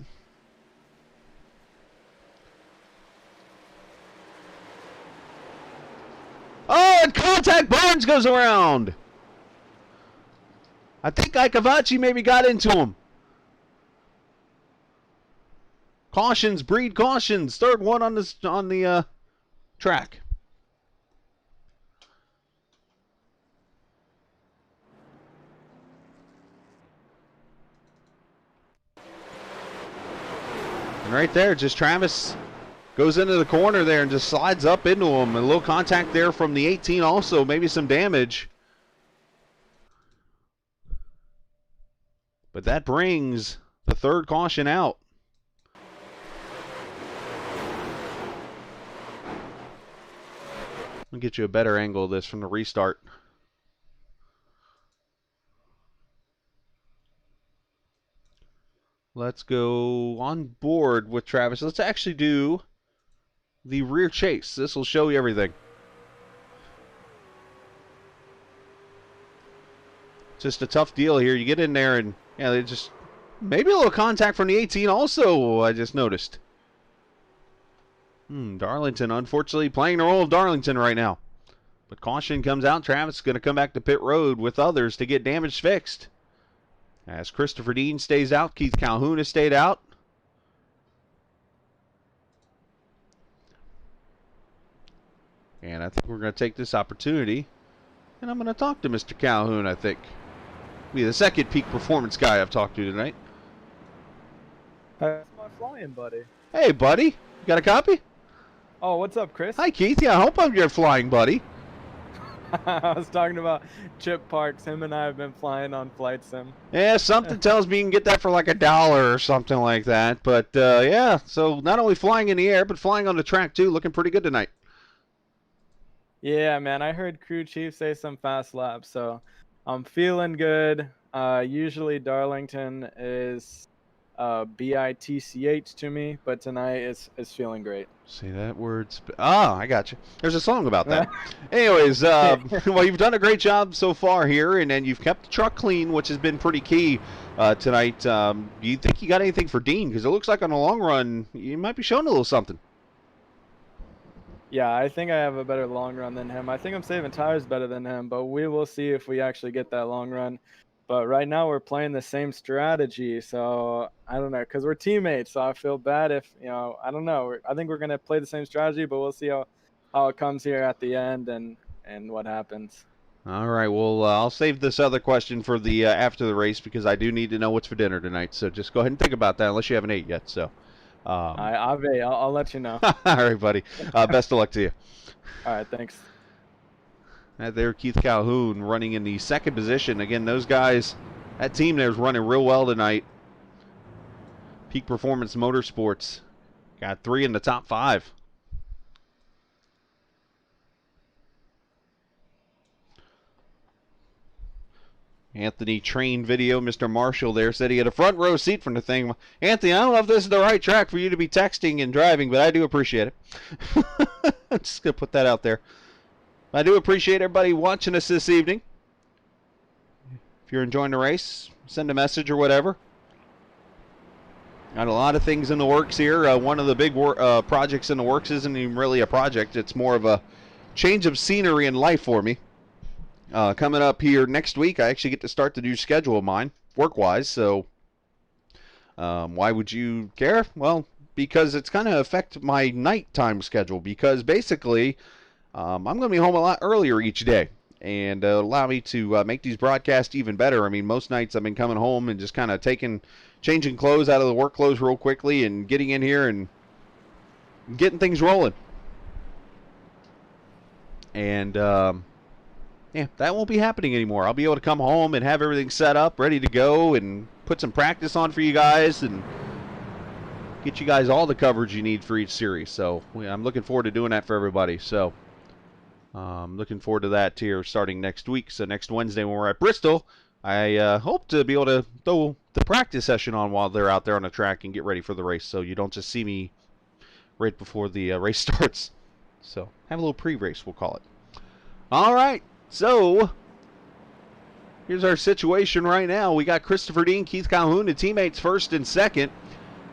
A: Oh, and contact Barnes goes around. I think Ikavachi maybe got into him. Cautions, breed cautions. Third one on the track. And right there, just Travis goes into the corner there and just slides up into him. A little contact there from the 18 also, maybe some damage. But that brings the third caution out. Let me get you a better angle of this from the restart. Let's go on board with Travis. Let's actually do the rear chase. This will show you everything. Just a tough deal here. You get in there and, yeah, they just, maybe a little contact from the 18 also, I just noticed. Darlington, unfortunately, playing the role of Darlington right now. But caution comes out. Travis is going to come back to pit road with others to get damage fixed. As Christopher Dean stays out, Keith Calhoun has stayed out. And I think we're going to take this opportunity, and I'm going to talk to Mr. Calhoun, I think. Be the second peak performance guy I've talked to tonight.
D: That's my flying buddy.
A: Hey, buddy. You got a copy?
D: Oh, what's up, Chris?
A: Hi, Keith. Yeah, I hope I'm your flying buddy.
D: I was talking about Chip Parks. Him and I have been flying on Flight Sim.
A: Yeah, something tells me you can get that for like $1 or something like that. But, yeah, so not only flying in the air, but flying on the track, too. Looking pretty good tonight.
D: Yeah, man. I heard crew chief say some fast laps, so I'm feeling good. Usually Darlington is bitch to me, but tonight is feeling great.
A: Say that word. I got you. There's a song about that. Anyways, well, you've done a great job so far here, and then you've kept the truck clean, which has been pretty key tonight. Do you think you got anything for Dean? Because it looks like on the long run, you might be showing a little something.
D: Yeah, I think I have a better long run than him. I think I'm saving tires better than him, but we will see if we actually get that long run. But right now we're playing the same strategy, so I don't know, because we're teammates, so I feel bad if, I don't know. I think we're going to play the same strategy, but we'll see how it comes here at the end and what happens.
A: All right, well, I'll save this other question for the after the race because I do need to know what's for dinner tonight. So just go ahead and think about that unless you haven't ate yet. So,
D: I'll let you know.
A: All right, buddy. Best of luck to you.
D: All right, thanks.
A: There, Keith Calhoun running in the second position. Again, those guys, that team there is running real well tonight. Peak Performance Motorsports got 3 in the top 5. Anthony train video. Mr. Marshall there said he had a front row seat from the thing. Anthony, I don't know if this is the right track for you to be texting and driving, but I do appreciate it. I'm just going to put that out there. I do appreciate everybody watching us this evening. If you're enjoying the race, send a message or whatever. Got a lot of things in the works here. One of the big projects in the works isn't even really a project. It's more of a change of scenery in life for me. Coming up here next week, I actually get to start the new schedule of mine, work-wise. So why would you care? Well, because it's going to affect my nighttime schedule. Because basically, I'm going to be home a lot earlier each day. And allow me to make these broadcasts even better. I mean, most nights I've been coming home and just kind of changing clothes out of the work clothes real quickly and getting in here and getting things rolling. And, yeah, that won't be happening anymore. I'll be able to come home and have everything set up, ready to go, and put some practice on for you guys and get you guys all the coverage you need for each series. So I'm looking forward to doing that for everybody. So I'm looking forward to that here starting next week. So next Wednesday when we're at Bristol, I hope to be able to throw the practice session on while they're out there on the track and get ready for the race. So you don't just see me right before the race starts. So have a little pre-race, we'll call it. All right. So, here's our situation right now. We got Christopher Dean, Keith Calhoun, the teammates first and second.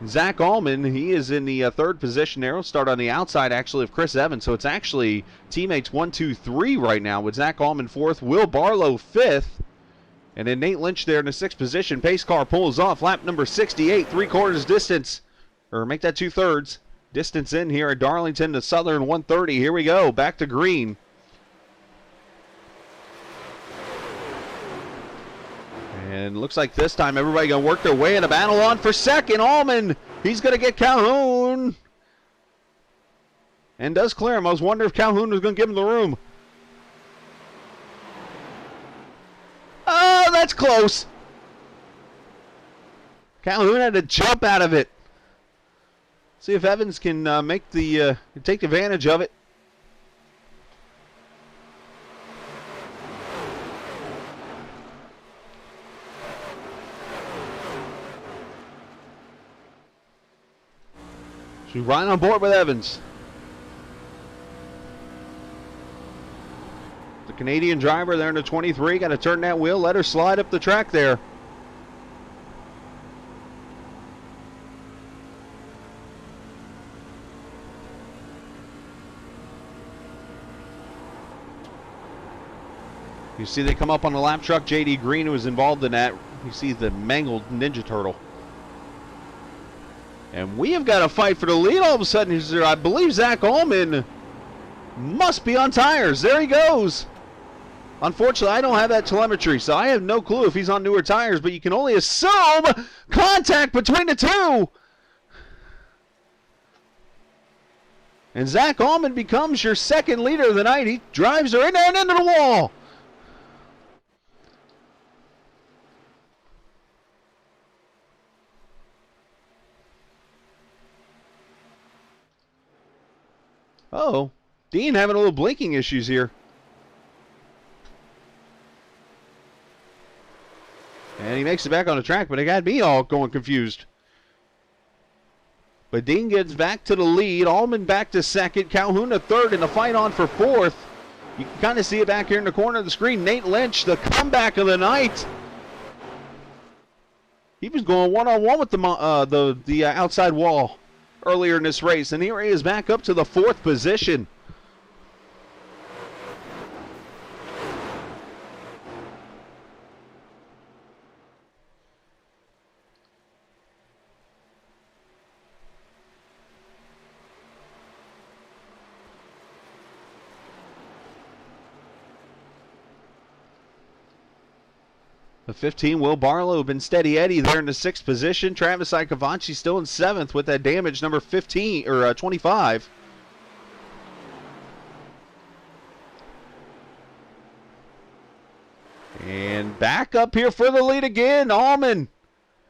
A: Zach Allman, he is in the third position there. We'll start on the outside, actually, of Chris Evans. So, it's actually teammates 1, 2, 3 right now with Zach Allman fourth, Will Barlow fifth, and then Nate Lynch there in the sixth position. Pace car pulls off lap number 68, 3/4 distance, or make that 2/3 distance in here at Darlington to Southern 130. Here we go, back to green. And looks like this time everybody going to work their way in a battle on for second. Allman, he's going to get Calhoun. And does clear him. I was wondering if Calhoun was going to give him the room. Oh, that's close. Calhoun had to jump out of it. See if Evans can take advantage of it. She's right on board with Evans. The Canadian driver there in the 23. Got to turn that wheel. Let her slide up the track there. You see they come up on the lap truck. J.D. Green, who was involved in that. You see the mangled Ninja Turtle. And we have got a fight for the lead all of a sudden. I believe Zach Allman must be on tires. There he goes. Unfortunately, I don't have that telemetry, so I have no clue if he's on newer tires, but you can only assume contact between the two. And Zach Allman becomes your second leader of the night. He drives her in there and into the wall. Uh-oh, Dean having a little blinking issues here. And he makes it back on the track, but it got me all going confused. But Dean gets back to the lead. Allman back to second. Calhoun to third, and the fight on for fourth. You can kind of see it back here in the corner of the screen. Nate Lynch, the comeback of the night. He was going one-on-one with the outside wall earlier in this race, and here he is back up to the fourth position. The 15, Will Barlow, been steady Eddie there in the sixth position. Travis Icavaci still in seventh with that damage, number 15 or 25. And back up here for the lead again, Allman.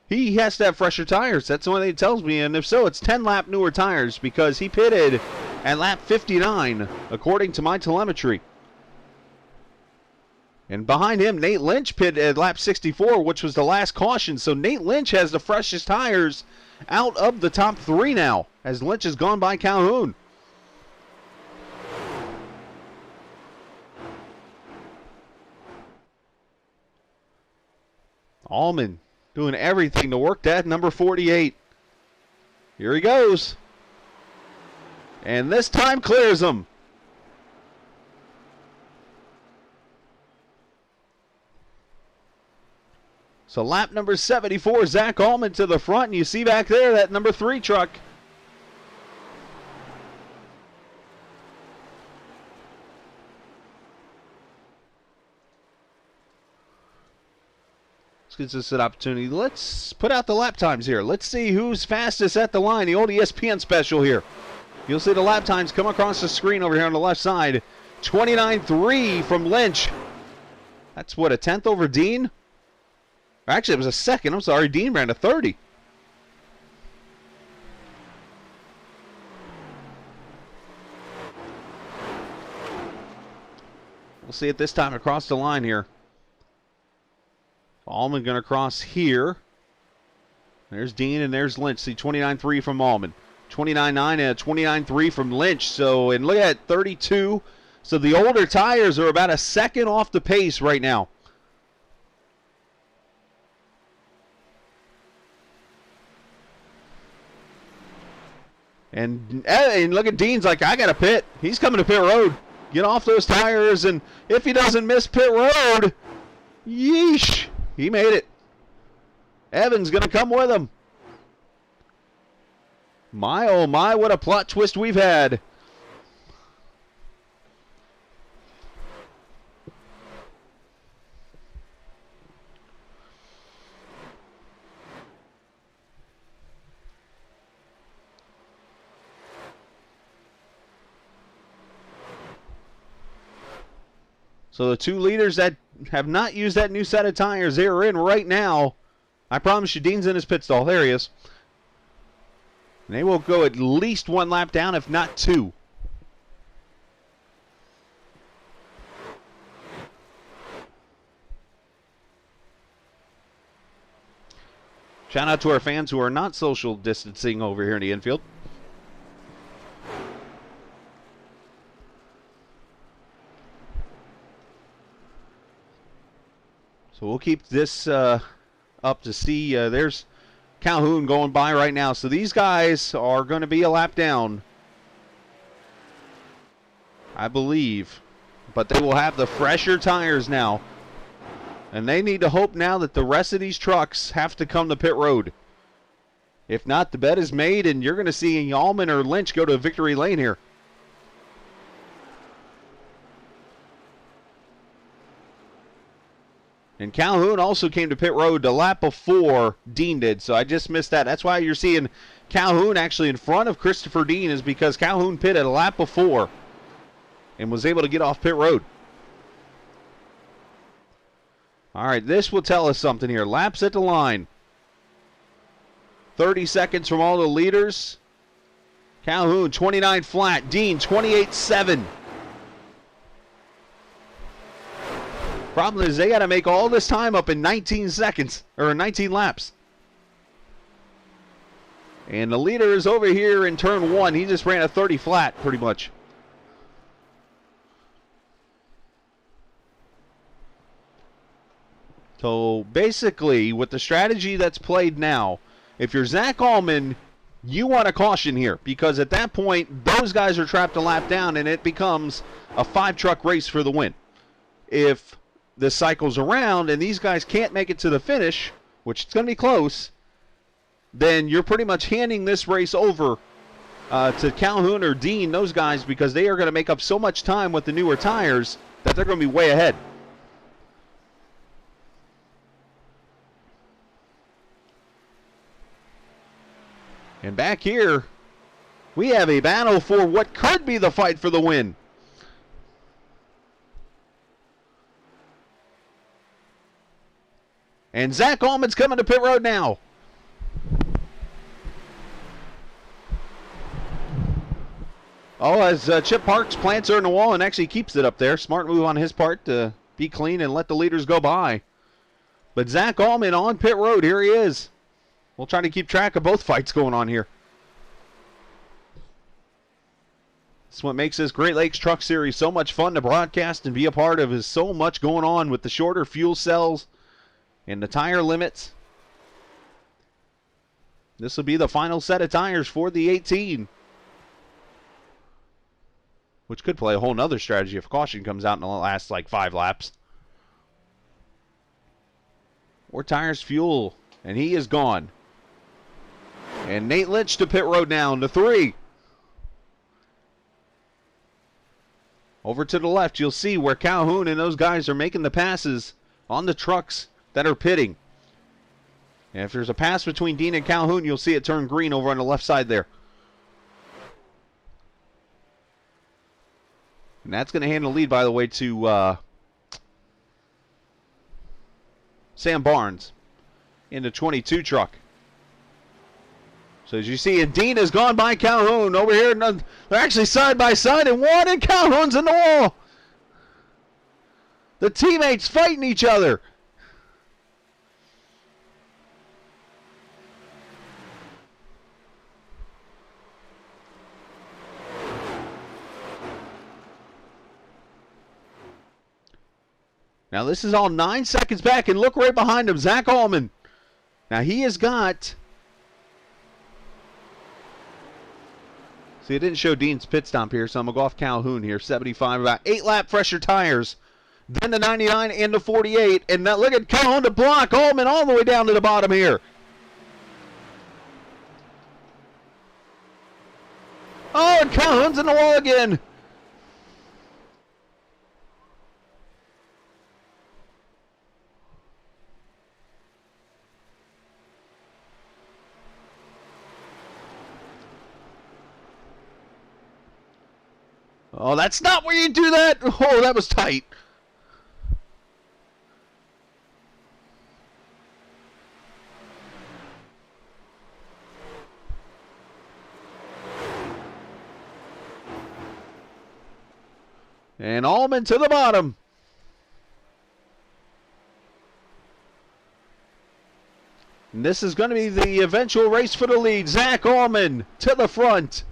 A: He has to have fresher tires. That's the one thing it tells me. And if so, it's 10-lap newer tires because he pitted at lap 59, according to my telemetry. And behind him, Nate Lynch pitted at lap 64, which was the last caution. So Nate Lynch has the freshest tires out of the top three now, as Lynch has gone by Calhoun. Allman doing everything to work that number 48. Here he goes. And this time clears him. So lap number 74, Zach Allman to the front, and you see back there that number 3 truck. This gives us an opportunity. Let's put out the lap times here. Let's see who's fastest at the line, the old ESPN special here. You'll see the lap times come across the screen over here on the left side. 29.3 from Lynch. That's what, a 10th over Dean? Actually, it was a second. I'm sorry. Dean ran a 30. We'll see it this time across the line here. Allman going to cross here. There's Dean and there's Lynch. See 29.3 from Allman. 29.9 and 29.3 from Lynch. So, and look at that, 32. So the older tires are about a second off the pace right now. And look at Dean's like, I got to pit. He's coming to pit road. Get off those tires, and if he doesn't miss pit road, yeesh, he made it. Evan's going to come with him. My, oh my, what a plot twist we've had. So the two leaders that have not used that new set of tires, they are in right now. I promise you, Dean's in his pit stall. There he is. And they will go at least one lap down, if not two. Shout out to our fans who are not social distancing over here in the infield. So we'll keep this up to see. There's Calhoun going by right now. So these guys are going to be a lap down, I believe. But they will have the fresher tires now. And they need to hope now that the rest of these trucks have to come to pit road. If not, the bet is made, and you're going to see Allman or Lynch go to victory lane here. And Calhoun also came to pit road a lap before Dean did, so I just missed that. That's why you're seeing Calhoun actually in front of Christopher Dean, is because Calhoun pitted a lap before and was able to get off pit road. All right, this will tell us something here. Laps at the line. 30 seconds from all the leaders. Calhoun, 29 flat. Dean, 28.7. Problem is they got to make all this time up in 19 seconds, or 19 laps. And the leader is over here in turn 1. He just ran a 30 flat, pretty much. So basically, with the strategy that's played now, if you're Zach Allman, you want a caution here, because at that point, those guys are trapped a lap down, and it becomes a 5-truck race for the win. If this cycles around and these guys can't make it to the finish, which it's going to be close, then you're pretty much handing this race over to Calhoun or Dean, those guys, because they are going to make up so much time with the newer tires that they're going to be way ahead. And back here, we have a battle for what could be the fight for the win. And Zach Allman's coming to pit road now. Oh, as Chip Parks plants her in the wall and actually keeps it up there. Smart move on his part to be clean and let the leaders go by. But Zach Allman on pit road. Here he is. We'll try to keep track of both fights going on here. That's what makes this Great Lakes Truck Series so much fun to broadcast and be a part of, is so much going on with the shorter fuel cells and the tire limits. This will be the final set of tires for the 18. Which could play a whole nother strategy if caution comes out in the last like 5 laps. More tires, fuel, and he is gone. And Nate Lynch to pit road now into 3. Over to the left, you'll see where Calhoun and those guys are making the passes on the trucks that are pitting. And if there's a pass between Dean and Calhoun, you'll see it turn green over on the left side there. And that's going to hand the lead, by the way, to Sam Barnes in the 22 truck. So as you see, and Dean has gone by Calhoun over here. They're actually side by side, and one, and Calhoun's in the wall. The teammates fighting each other. Now this is all 9 seconds back, and look right behind him, Zach Allman. Now he has got... See, it didn't show Dean's pit stop here, so I'm going to go off Calhoun here. 75, about 8 lap fresher tires. Then the 99 and the 48. And now look at Calhoun to block Allman all the way down to the bottom here. Oh, and Calhoun's in the wall again. Oh, that's not where you do that. Oh, that was tight. And Allman to the bottom. And this is going to be the eventual race for the lead. Zach Allman to the front.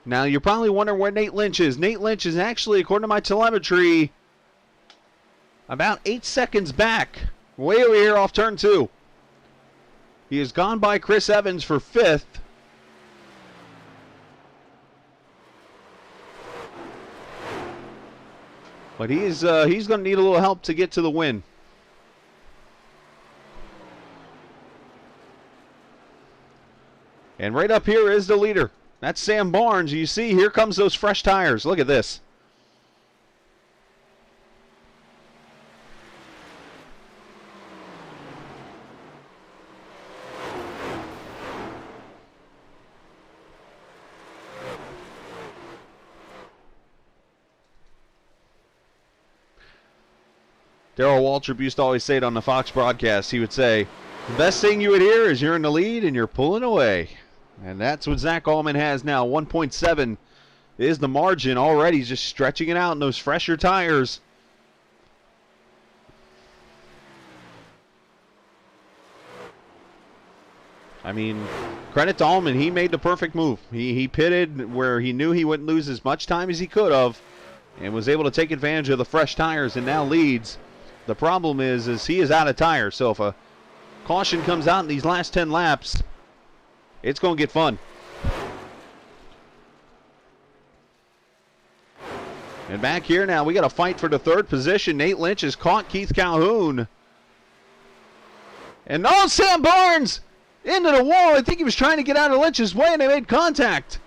A: Now, you're probably wondering where Nate Lynch is. Nate Lynch is actually, according to my telemetry, about 8 seconds back. Way over here off turn 2. He has gone by Chris Evans for 5th. But he's going to need a little help to get to the win. And right up here is the leader. That's Sam Barnes. You see, here comes those fresh tires. Look at this. Darrell Waltrip used to always say it on the Fox broadcast. He would say, the best thing you would hear is you're in the lead and you're pulling away. And that's what Zach Allman has now. 1.7 is the margin already. He's just stretching it out in those fresher tires. I mean, credit to Allman. He made the perfect move. He pitted where he knew he wouldn't lose as much time as he could have and was able to take advantage of the fresh tires and now leads. The problem is he is out of tires. So if a caution comes out in these last 10 laps, it's going to get fun. And back here now, we got a fight for the third position. Nate Lynch has caught Keith Calhoun. And no, Sam Barnes into the wall. I think he was trying to get out of Lynch's way and they made contact.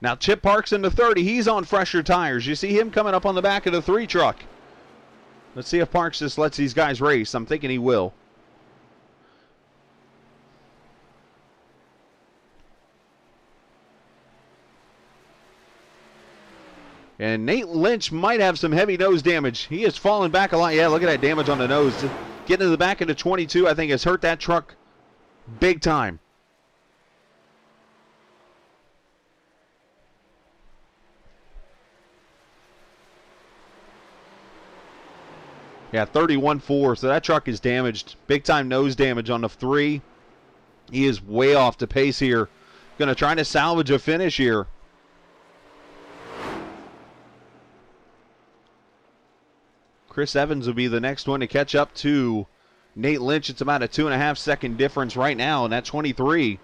A: Now Chip Parks in the 30. He's on fresher tires. You see him coming up on the back of the 3 truck. Let's see if Parks just lets these guys race. I'm thinking he will. And Nate Lynch might have some heavy nose damage. He has fallen back a lot. Yeah, look at that damage on the nose. Getting to the back of the 22, I think, has hurt that truck big time. Yeah, 31.4, so that truck is damaged. Big time nose damage on the 3. He is way off the pace here. Going to try to salvage a finish here. Chris Evans will be the next one to catch up to Nate Lynch. It's about a 2.5 second difference right now in that 23.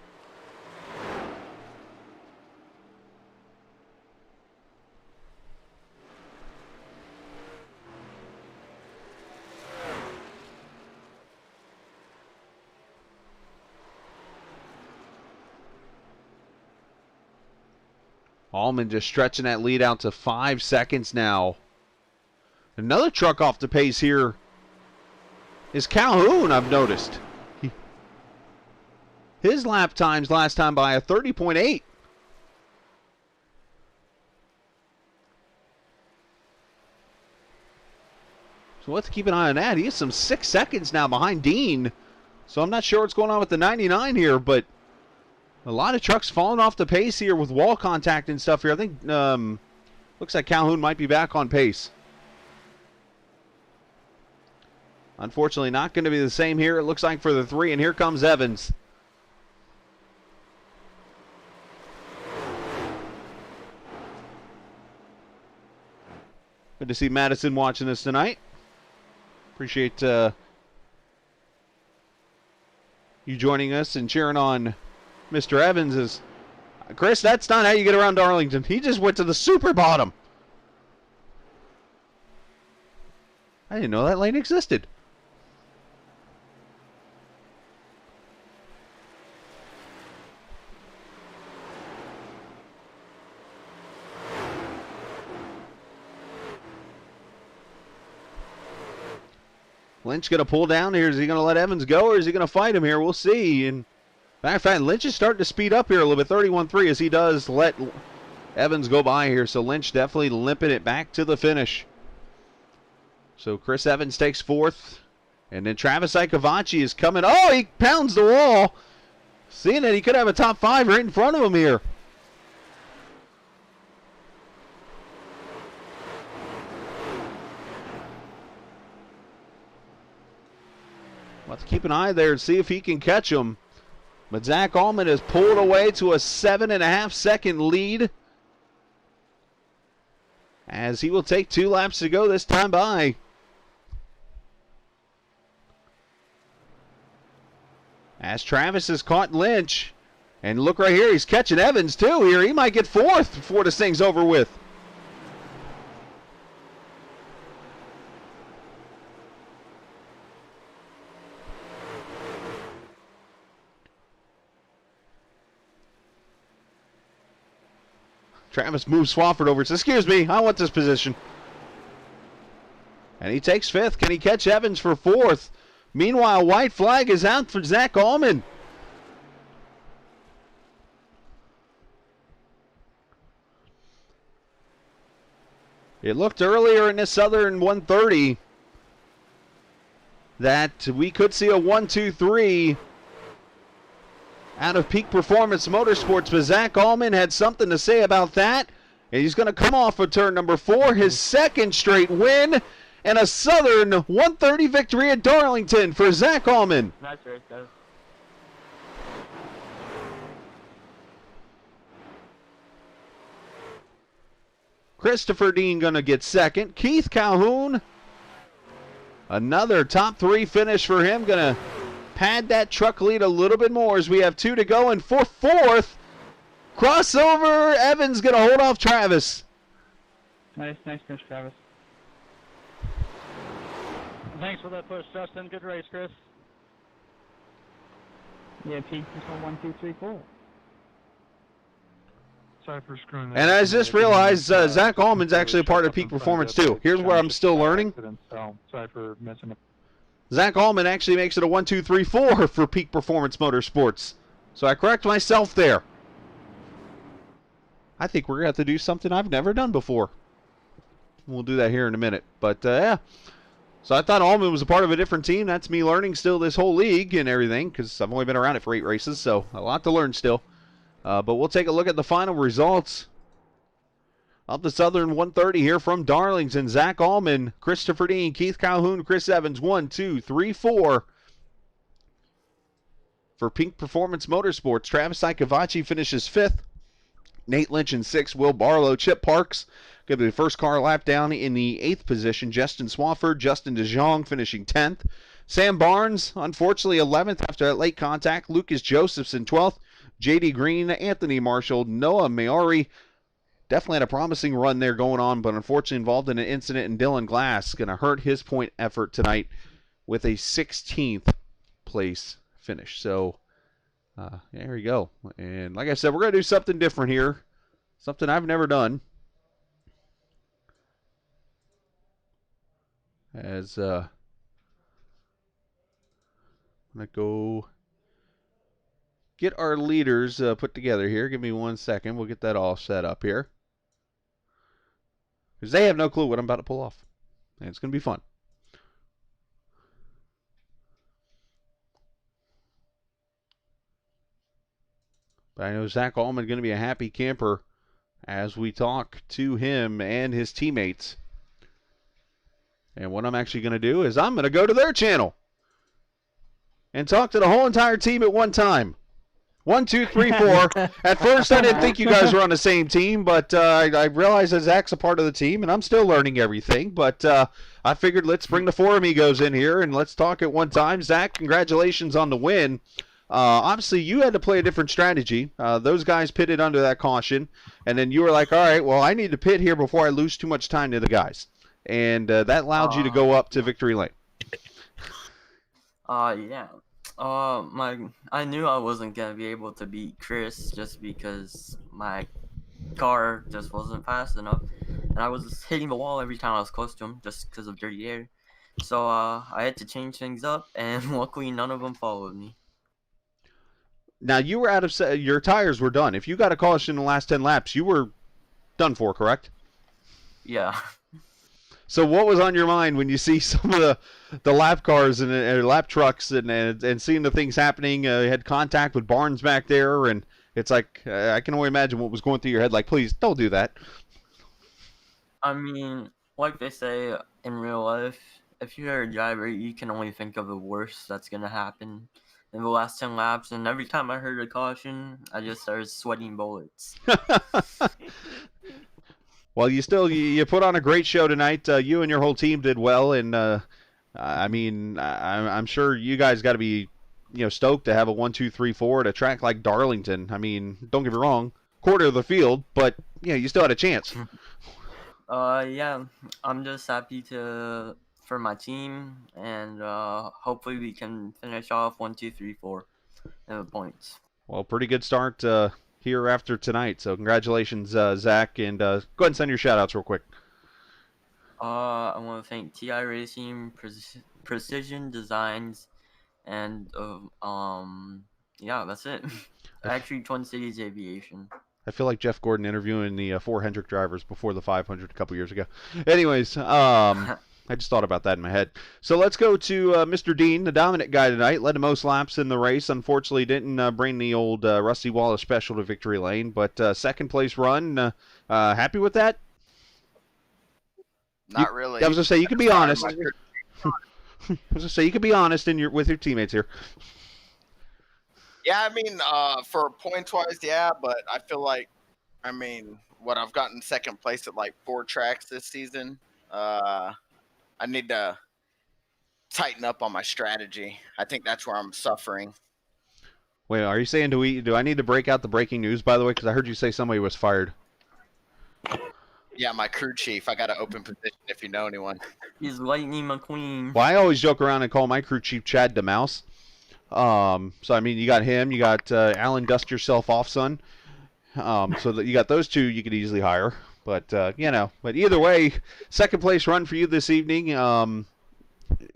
A: Allman just stretching that lead out to 5 seconds now. Another truck off the pace here is Calhoun, I've noticed. His lap times last time by a 30.8. So we'll have to keep an eye on that. He is some 6 seconds now behind Dean. So I'm not sure what's going on with the 99 here, but a lot of trucks falling off the pace here with wall contact and stuff here. I think looks like Calhoun might be back on pace. Unfortunately, not going to be the same here, it looks like, for the 3, and here comes Evans. Good to see Madison watching this tonight. Appreciate you joining us and cheering on Mr. Evans. Chris, that's not how you get around Darlington. He just went to the super bottom. I didn't know that lane existed. Lynch going to pull down here. Is he going to let Evans go, or is he going to fight him here? We'll see. And matter of fact, Lynch is starting to speed up here a little bit. 31.3 as he does let Evans go by here. So Lynch definitely limping it back to the finish. So Chris Evans takes 4th. And then Travis Icavacci is coming. Oh, he pounds the wall. Seeing that he could have a top 5 right in front of him here. We'll have to keep an eye there and see if he can catch him. But Zach Allman has pulled away to a 7.5 second lead, as he will take 2 laps to go this time by. As Travis has caught Lynch. And look right here, he's catching Evans too here. He might get 4th before this thing's over with. Travis moves Swafford over. Says, excuse me, I want this position. And he takes 5th. Can he catch Evans for 4th? Meanwhile, white flag is out for Zach Allman. It looked earlier in this Southern 130 that we could see a 1-2-3 out of Peak Performance Motorsports, but Zach Allman had something to say about that. And he's going to come off of turn number 4, his second straight win, and a Southern 130 victory at Darlington for Zach Allman.
C: Nice race, guys.
A: Christopher Dean going to get second. Keith Calhoun, another top 3 finish for him. Going to pad that truck lead a little bit more as we have 2 to go. And for fourth, crossover, Evans going to hold off Travis.
C: Nice finish, Travis. Thanks for that push, Justin. Good race, Chris. Yeah, Pete, control 1, 2, 3, 4.
E: Sorry for screwing that.
A: And I just realized Zach Allman's actually a part of Peak Performance too. Here's where I'm still learning.
E: So, sorry for messing up.
A: Zach Allman actually makes it a 1, 2, 3, 4 for Peak Performance Motorsports. So I correct myself there. I think we're going to have to do something I've never done before. We'll do that here in a minute. But, yeah. So I thought Allman was a part of a different team. That's me learning still this whole league and everything, because I've only been around it for 8 races, so a lot to learn still. But we'll take a look at the final results of the Southern 130 here from Darlington. Zach Allman, Christopher Dean, Keith Calhoun, Chris Evans, 1, 2, 3, 4. For Peak Performance Motorsports, Travis Icavacci finishes 5th. Nate Lynch in 6th. Will Barlow, Chip Parks, going to be the first car lap down in the 8th position. Justin Swafford, Justin DeJong finishing 10th. Sam Barnes, unfortunately, 11th after that late contact. Lucas Josephson, 12th. J.D. Green, Anthony Marshall, Noah Maori. Definitely had a promising run there going on, but unfortunately involved in an incident, and Dylan Glass going to hurt his point effort tonight with a 16th place finish. So, there we go. And like I said, we're going to do something different here. Something I've never done. As, I'm going to go get our leaders put together here. Give me 1 second. We'll get that all set up here. Because they have no clue what I'm about to pull off. And it's going to be fun. But I know Zach Allman going to be a happy camper as we talk to him and his teammates. And what I'm actually going to do is I'm going to go to their channel and talk to the whole entire team at one time. 1, 2, 3, 4. At first, I didn't think you guys were on the same team, but I realized that Zach's a part of the team, and I'm still learning everything. But I figured let's bring the 4 amigos in here, and let's talk at one time. Zach, congratulations on the win. Obviously, you had to play a different strategy. Those guys pitted under that caution, and then you were like, all right, well, I need to pit here before I lose too much time to the guys. And that allowed you to go up to victory lane.
F: Yeah. I knew I wasn't gonna be able to beat Chris just because my car just wasn't fast enough, and I was hitting the wall every time I was close to him just because of dirty air. So I had to change things up, and luckily none of them followed me.
A: Now you were out of your tires were done. If you got a caution in the last 10 laps, you were done for, correct?
F: Yeah.
A: So what was on your mind when you see some of the lap cars and lap trucks and seeing the things happening? You had contact with Barnes back there, and it's like I can only imagine what was going through your head. Like, please don't do that.
F: I mean, like they say in real life, if you're a driver, you can only think of the worst that's gonna happen in the last 10 laps. And every time I heard a caution, I just started sweating bullets.
A: Well, you put on a great show tonight. You and your whole team did well, and I mean, I'm sure you guys got to be, stoked to have a 1, 2, 3, 4 at a track like Darlington. I mean, don't get me wrong, quarter of the field, but you still had a chance.
F: Yeah, I'm just happy for my team, and hopefully we can finish off 1, 2, 3, 4 in the points.
A: Well, pretty good start here after tonight. So congratulations, Zach, and go ahead and send your shout-outs real quick.
F: I want to thank TI Racing, Precision Designs, and yeah, that's it. Actually, Twin Cities Aviation.
A: I feel like Jeff Gordon interviewing the 400 drivers before the 500 a couple years ago. Anyways, I just thought about that in my head. So let's go to Mr. Dean, the dominant guy tonight. Led the most laps in the race. Unfortunately, didn't bring the old Rusty Wallace special to victory lane, but second place run. Happy with that?
B: Not really.
A: I was gonna say you can be
B: Sorry,
A: honest.
B: my-
A: I was gonna say you can be honest with your teammates here.
B: Yeah, I mean, for points wise, yeah, but I feel like, I mean, what I've gotten second place at like 4 tracks this season. I need to tighten up on my strategy. I think that's where I'm suffering.
A: Wait, are you saying do I need to break out the breaking news, by the way? Because I heard you say somebody was fired.
B: Yeah, my crew chief. I got an open position if you know anyone.
F: He's Lightning McQueen.
A: Well, I always joke around and call my crew chief Chad DeMouse. So I mean, you got him, you got Alan, dust yourself off, son. So that you got those two, you could easily hire. But but either way, second place run for you this evening.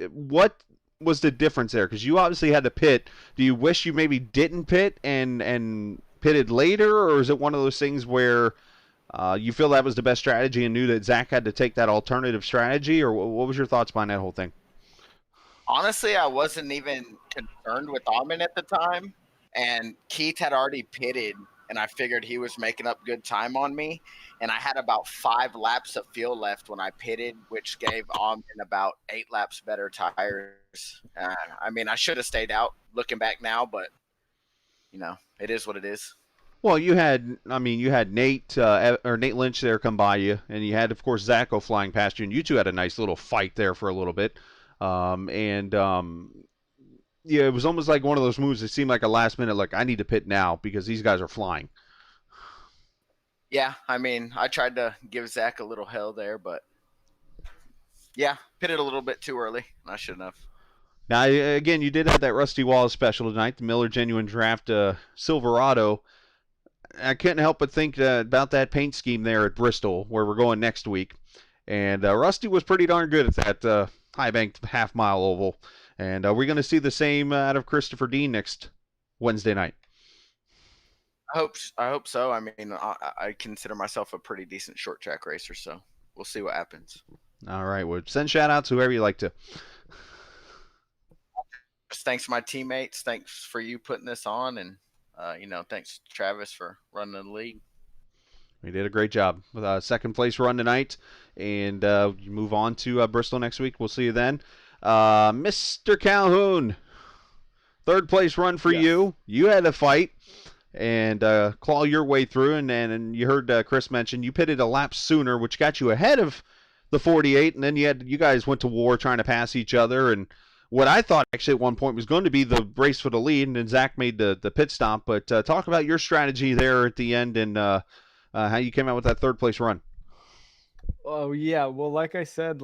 A: What was the difference there? Because you obviously had to pit. Do you wish you maybe didn't pit and pitted later, or is it one of those things where you feel that was the best strategy and knew that Zach had to take that alternative strategy, or what was your thoughts behind that whole thing?
B: Honestly, I wasn't even concerned with Almond at the time, and Keith had already pitted, and I figured he was making up good time on me, and I had about 5 laps of fuel left when I pitted, which gave Almond about 8 laps better tires. I mean, I should have stayed out looking back now, but, it is what it is.
A: Well, you had Nate Nate Lynch there come by you, and you had, of course, Zach go flying past you, and you two had a nice little fight there for a little bit. Yeah, it was almost like one of those moves that seemed like a last minute, like, I need to pit now because these guys are flying.
B: Yeah, I mean, I tried to give Zach a little hell there, but yeah, pitted a little bit too early. I shouldn't have.
A: Now, again, you did have that Rusty Wallace special tonight, the Miller Genuine Draft Silverado. I couldn't help but think about that paint scheme there at Bristol, where we're going next week. And Rusty was pretty darn good at that high-banked half-mile oval. And we're going to see the same out of Christopher Dean next Wednesday night.
B: I hope so. I mean, I consider myself a pretty decent short track racer, so we'll see what happens.
A: All right. Well, send shout-outs whoever you like to.
B: Thanks to my teammates. Thanks for you putting this on, and thanks Travis for running the league.
A: We did a great job with second place run tonight, and you move on to Bristol next week. We'll see you then. Mr. Calhoun, third place run for you. You had to fight and claw your way through, and you heard Chris mention you pitted a lap sooner, which got you ahead of the 48, and then you guys went to war trying to pass each other, and what I thought actually at one point was going to be the race for the lead, and then Zach made the pit stop. But talk about your strategy there at the end and how you came out with that third place run.
D: Oh yeah, well, like I said,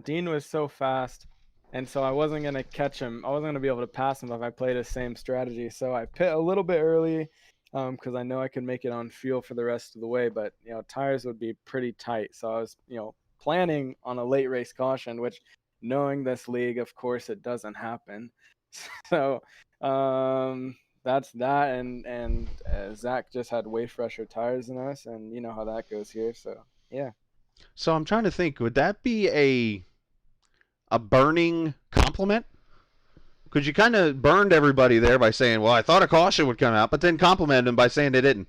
D: Dean was so fast, and so I wasn't gonna catch him. I wasn't gonna be able to pass him if I played the same strategy. So I pit a little bit early, because I know I could make it on fuel for the rest of the way. But tires would be pretty tight. So I was planning on a late race caution, which, knowing this league, of course, it doesn't happen. So that's that, and Zach just had way fresher tires than us, and you know how that goes here. So yeah.
A: So I'm trying to think, would that be a burning compliment? Because you kind of burned everybody there by saying, well, I thought a caution would come out, but then complimented them by saying they didn't.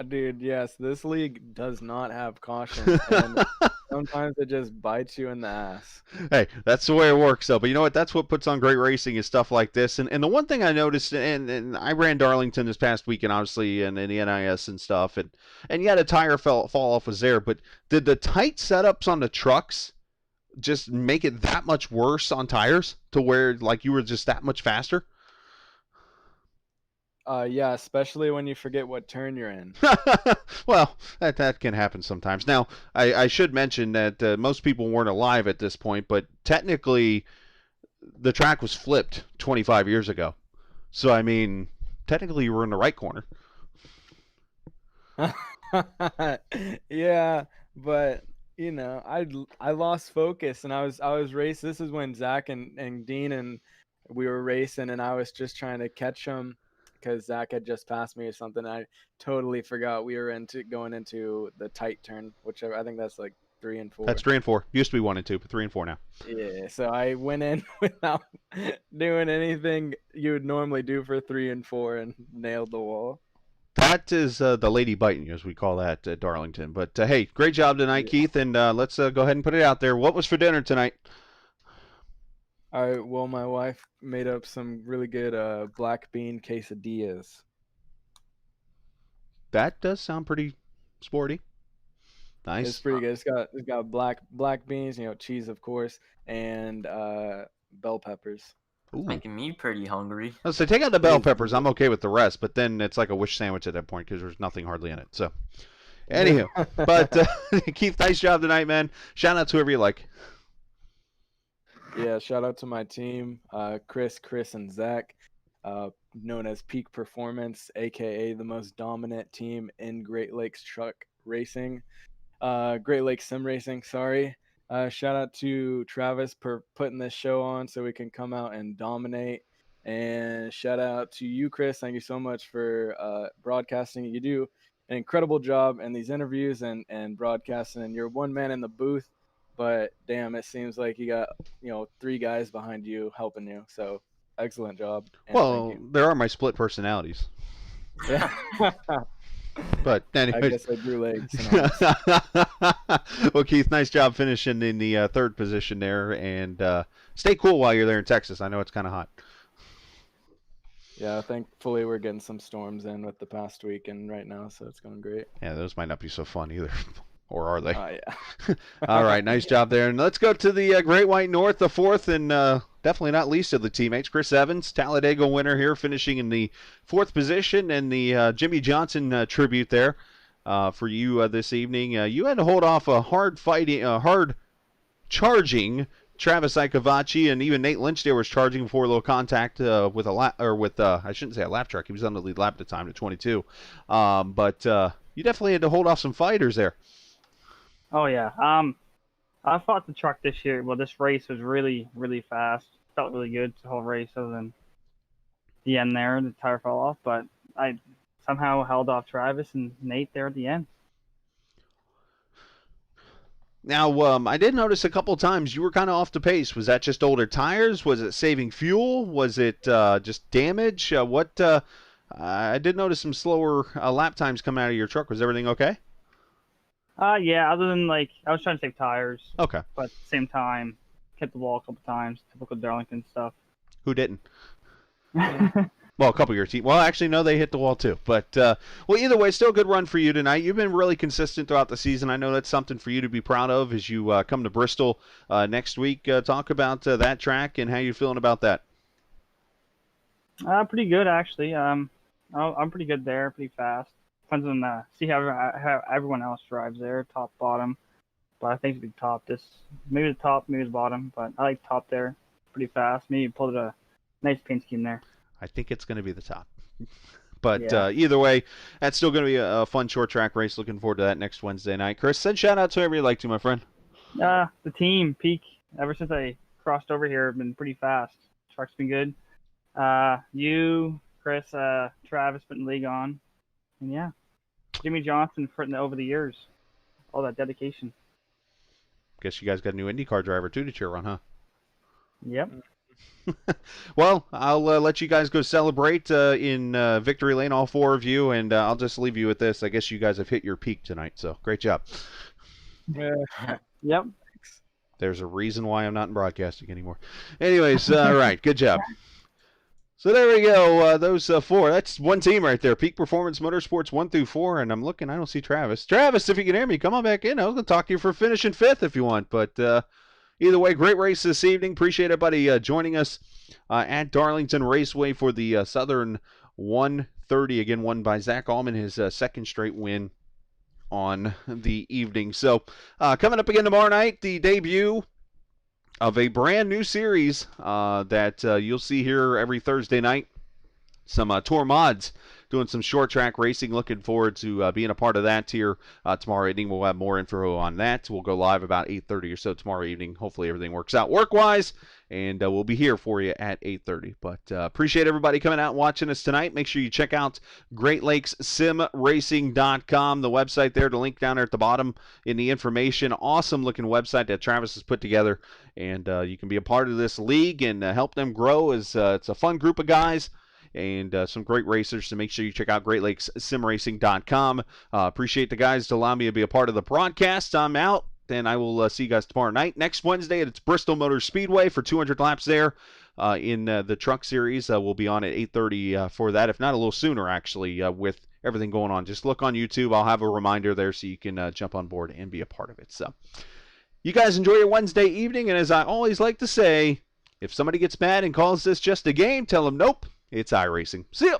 D: Dude, yes, this league does not have caution, and sometimes it just bites you in the ass.
A: Hey, that's the way it works, though. But you know what? That's what puts on great racing is stuff like this. And the one thing I noticed, and I ran Darlington this past weekend, obviously, and the NIS and stuff, and yeah, the tire fall off was there. But did the tight setups on the trucks just make it that much worse on tires to where you were just that much faster?
D: Yeah, especially when you forget what turn you're in.
A: Well, that can happen sometimes. Now, I should mention that most people weren't alive at this point, but technically the track was flipped 25 years ago. So, I mean, technically you were in the right corner.
D: Yeah, but I lost focus, and I was racing. This is when Zach and Dean and we were racing, and I was just trying to catch him, because Zach had just passed me or something. I totally forgot we were going into the tight turn, which I think that's like 3 and 4.
A: That's 3 and 4. Used to be 1 and 2, but 3 and 4 now.
D: Yeah, so I went in without doing anything you would normally do for 3 and 4 and nailed the wall.
A: That is the lady biting you, as we call that at Darlington. But hey, great job tonight, Keith, and let's go ahead and put it out there. What was for dinner tonight?
D: All right, well, my wife made up some really good black bean quesadillas.
A: That does sound pretty sporty. Nice.
D: It's pretty good. It's got black beans, cheese of course, and bell peppers.
A: Ooh.
F: Making me pretty hungry.
A: So take out the bell peppers. I'm okay with the rest, but then it's like a wish sandwich at that point because there's nothing hardly in it. So, anywho, but Keith, nice job tonight, man. Shout out to whoever you like.
D: Yeah, shout out to my team, Chris, and Zach, known as Peak Performance, aka the most dominant team in Great Lakes truck racing, Great Lakes sim racing. Sorry. Shout out to Travis for putting this show on so we can come out and dominate. And shout out to you, Chris. Thank you so much for broadcasting. You do an incredible job in these interviews and broadcasting. And you're one man in the booth, but damn, it seems like you got 3 guys behind you helping you. So excellent job.
A: Well, there are my split personalities.
D: Yeah.
A: But anyways.
D: I guess I drew legs.
A: Well, Keith, nice job finishing in the third position there, and stay cool while you're there in Texas. I know it's kind of hot.
D: Yeah, thankfully we're getting some storms in with the past week and right now, so it's going great.
A: Yeah, those might not be so fun either. Or are they?
D: Oh, yeah.
A: All right, nice job there. And let's go to the Great White North, the fourth, and definitely not least of the teammates. Chris Evans, Talladega winner here, finishing in the 4th position, and the Jimmy Johnson tribute there for you this evening. You had to hold off a hard charging Travis Icavacci, and even Nate Lynch there was charging before a little contact with I shouldn't say a lap truck. He was on the lead lap at the time at 22. But you definitely had to hold off some fighters there.
C: Oh yeah. I fought the truck this year. Well, this race was really, really fast. Felt really good the whole race, other than the end there. The tire fell off, but I somehow held off Travis and Nate there at the end.
A: Now, I did notice a couple times you were kind of off the pace. Was that just older tires? Was it saving fuel? Was it just damage? I did notice some slower lap times coming out of your truck. Was everything okay?
C: Yeah, other than I was trying to save tires.
A: Okay.
C: But at the same time, hit the wall a couple times. Typical Darlington stuff.
A: Who didn't? Well, a couple of your team. Well, actually, no, they hit the wall too. But, well, either way, still a good run for you tonight. You've been really consistent throughout the season. I know that's something for you to be proud of as you come to Bristol next week. Talk about that track and how you're feeling about that.
C: Pretty good, actually. I'm pretty good there, pretty fast. Depends on see how everyone else drives there, top, bottom. But I think it'd be top. Maybe the top, maybe the bottom. But I like top there, pretty fast. Maybe pulled a nice paint scheme there.
A: I think it's going to be the top. But
C: yeah.
A: Either way, that's still going to be a fun short track race. Looking forward to that next Wednesday night. Chris, send shout out to whoever you like to, my friend.
C: The team, Peak. Ever since I crossed over here, have been pretty fast. Truck's been good. You, Chris, Travis putting the league on. And yeah, Jimmy Johnson over the years. All that dedication.
A: Guess you guys got a new IndyCar driver too to cheer on, huh?
C: Yep.
A: Well, I'll let you guys go celebrate in Victory Lane, all 4 of you, and I'll just leave you with this. I guess you guys have hit your peak tonight, so great job.
C: Yep.
A: There's a reason why I'm not in broadcasting anymore. Anyways, all right, good job. So there we go. Those 4. That's one team right there. Peak Performance Motorsports 1 through 4. And I'm looking. I don't see Travis. Travis, if you can hear me, come on back in. I was going to talk to you for finishing 5th if you want. But either way, great race this evening. Appreciate everybody joining us at Darlington Raceway for the Southern 130. Again, won by Zach Allman, his second straight win on the evening. So coming up again tomorrow night, the debut of a brand new series that you'll see here every Thursday night. Some tour mods doing some short track racing. Looking forward to being a part of that here tomorrow evening. We'll have more info on that. We'll go live about 8:30 or so tomorrow evening. Hopefully everything works out work-wise, and we'll be here for you at 8:30. But appreciate everybody coming out and watching us tonight. Make sure you check out GreatLakesSimRacing.com, the website there, the link down there at the bottom in the information. Awesome looking website that Travis has put together, and you can be a part of this league and help them grow. It's a fun group of guys and some great racers, so make sure you check out GreatLakesSimRacing.com. Appreciate the guys to allow me to be a part of the broadcast. I'm out, and I will see you guys tomorrow night. Next Wednesday, it's Bristol Motor Speedway for 200 laps there in the truck series. We'll be on at 8:30 for that, if not a little sooner, actually, with everything going on. Just look on YouTube. I'll have a reminder there so you can jump on board and be a part of it. So you guys enjoy your Wednesday evening, and as I always like to say, if somebody gets mad and calls this just a game, tell them nope, it's iRacing. See ya!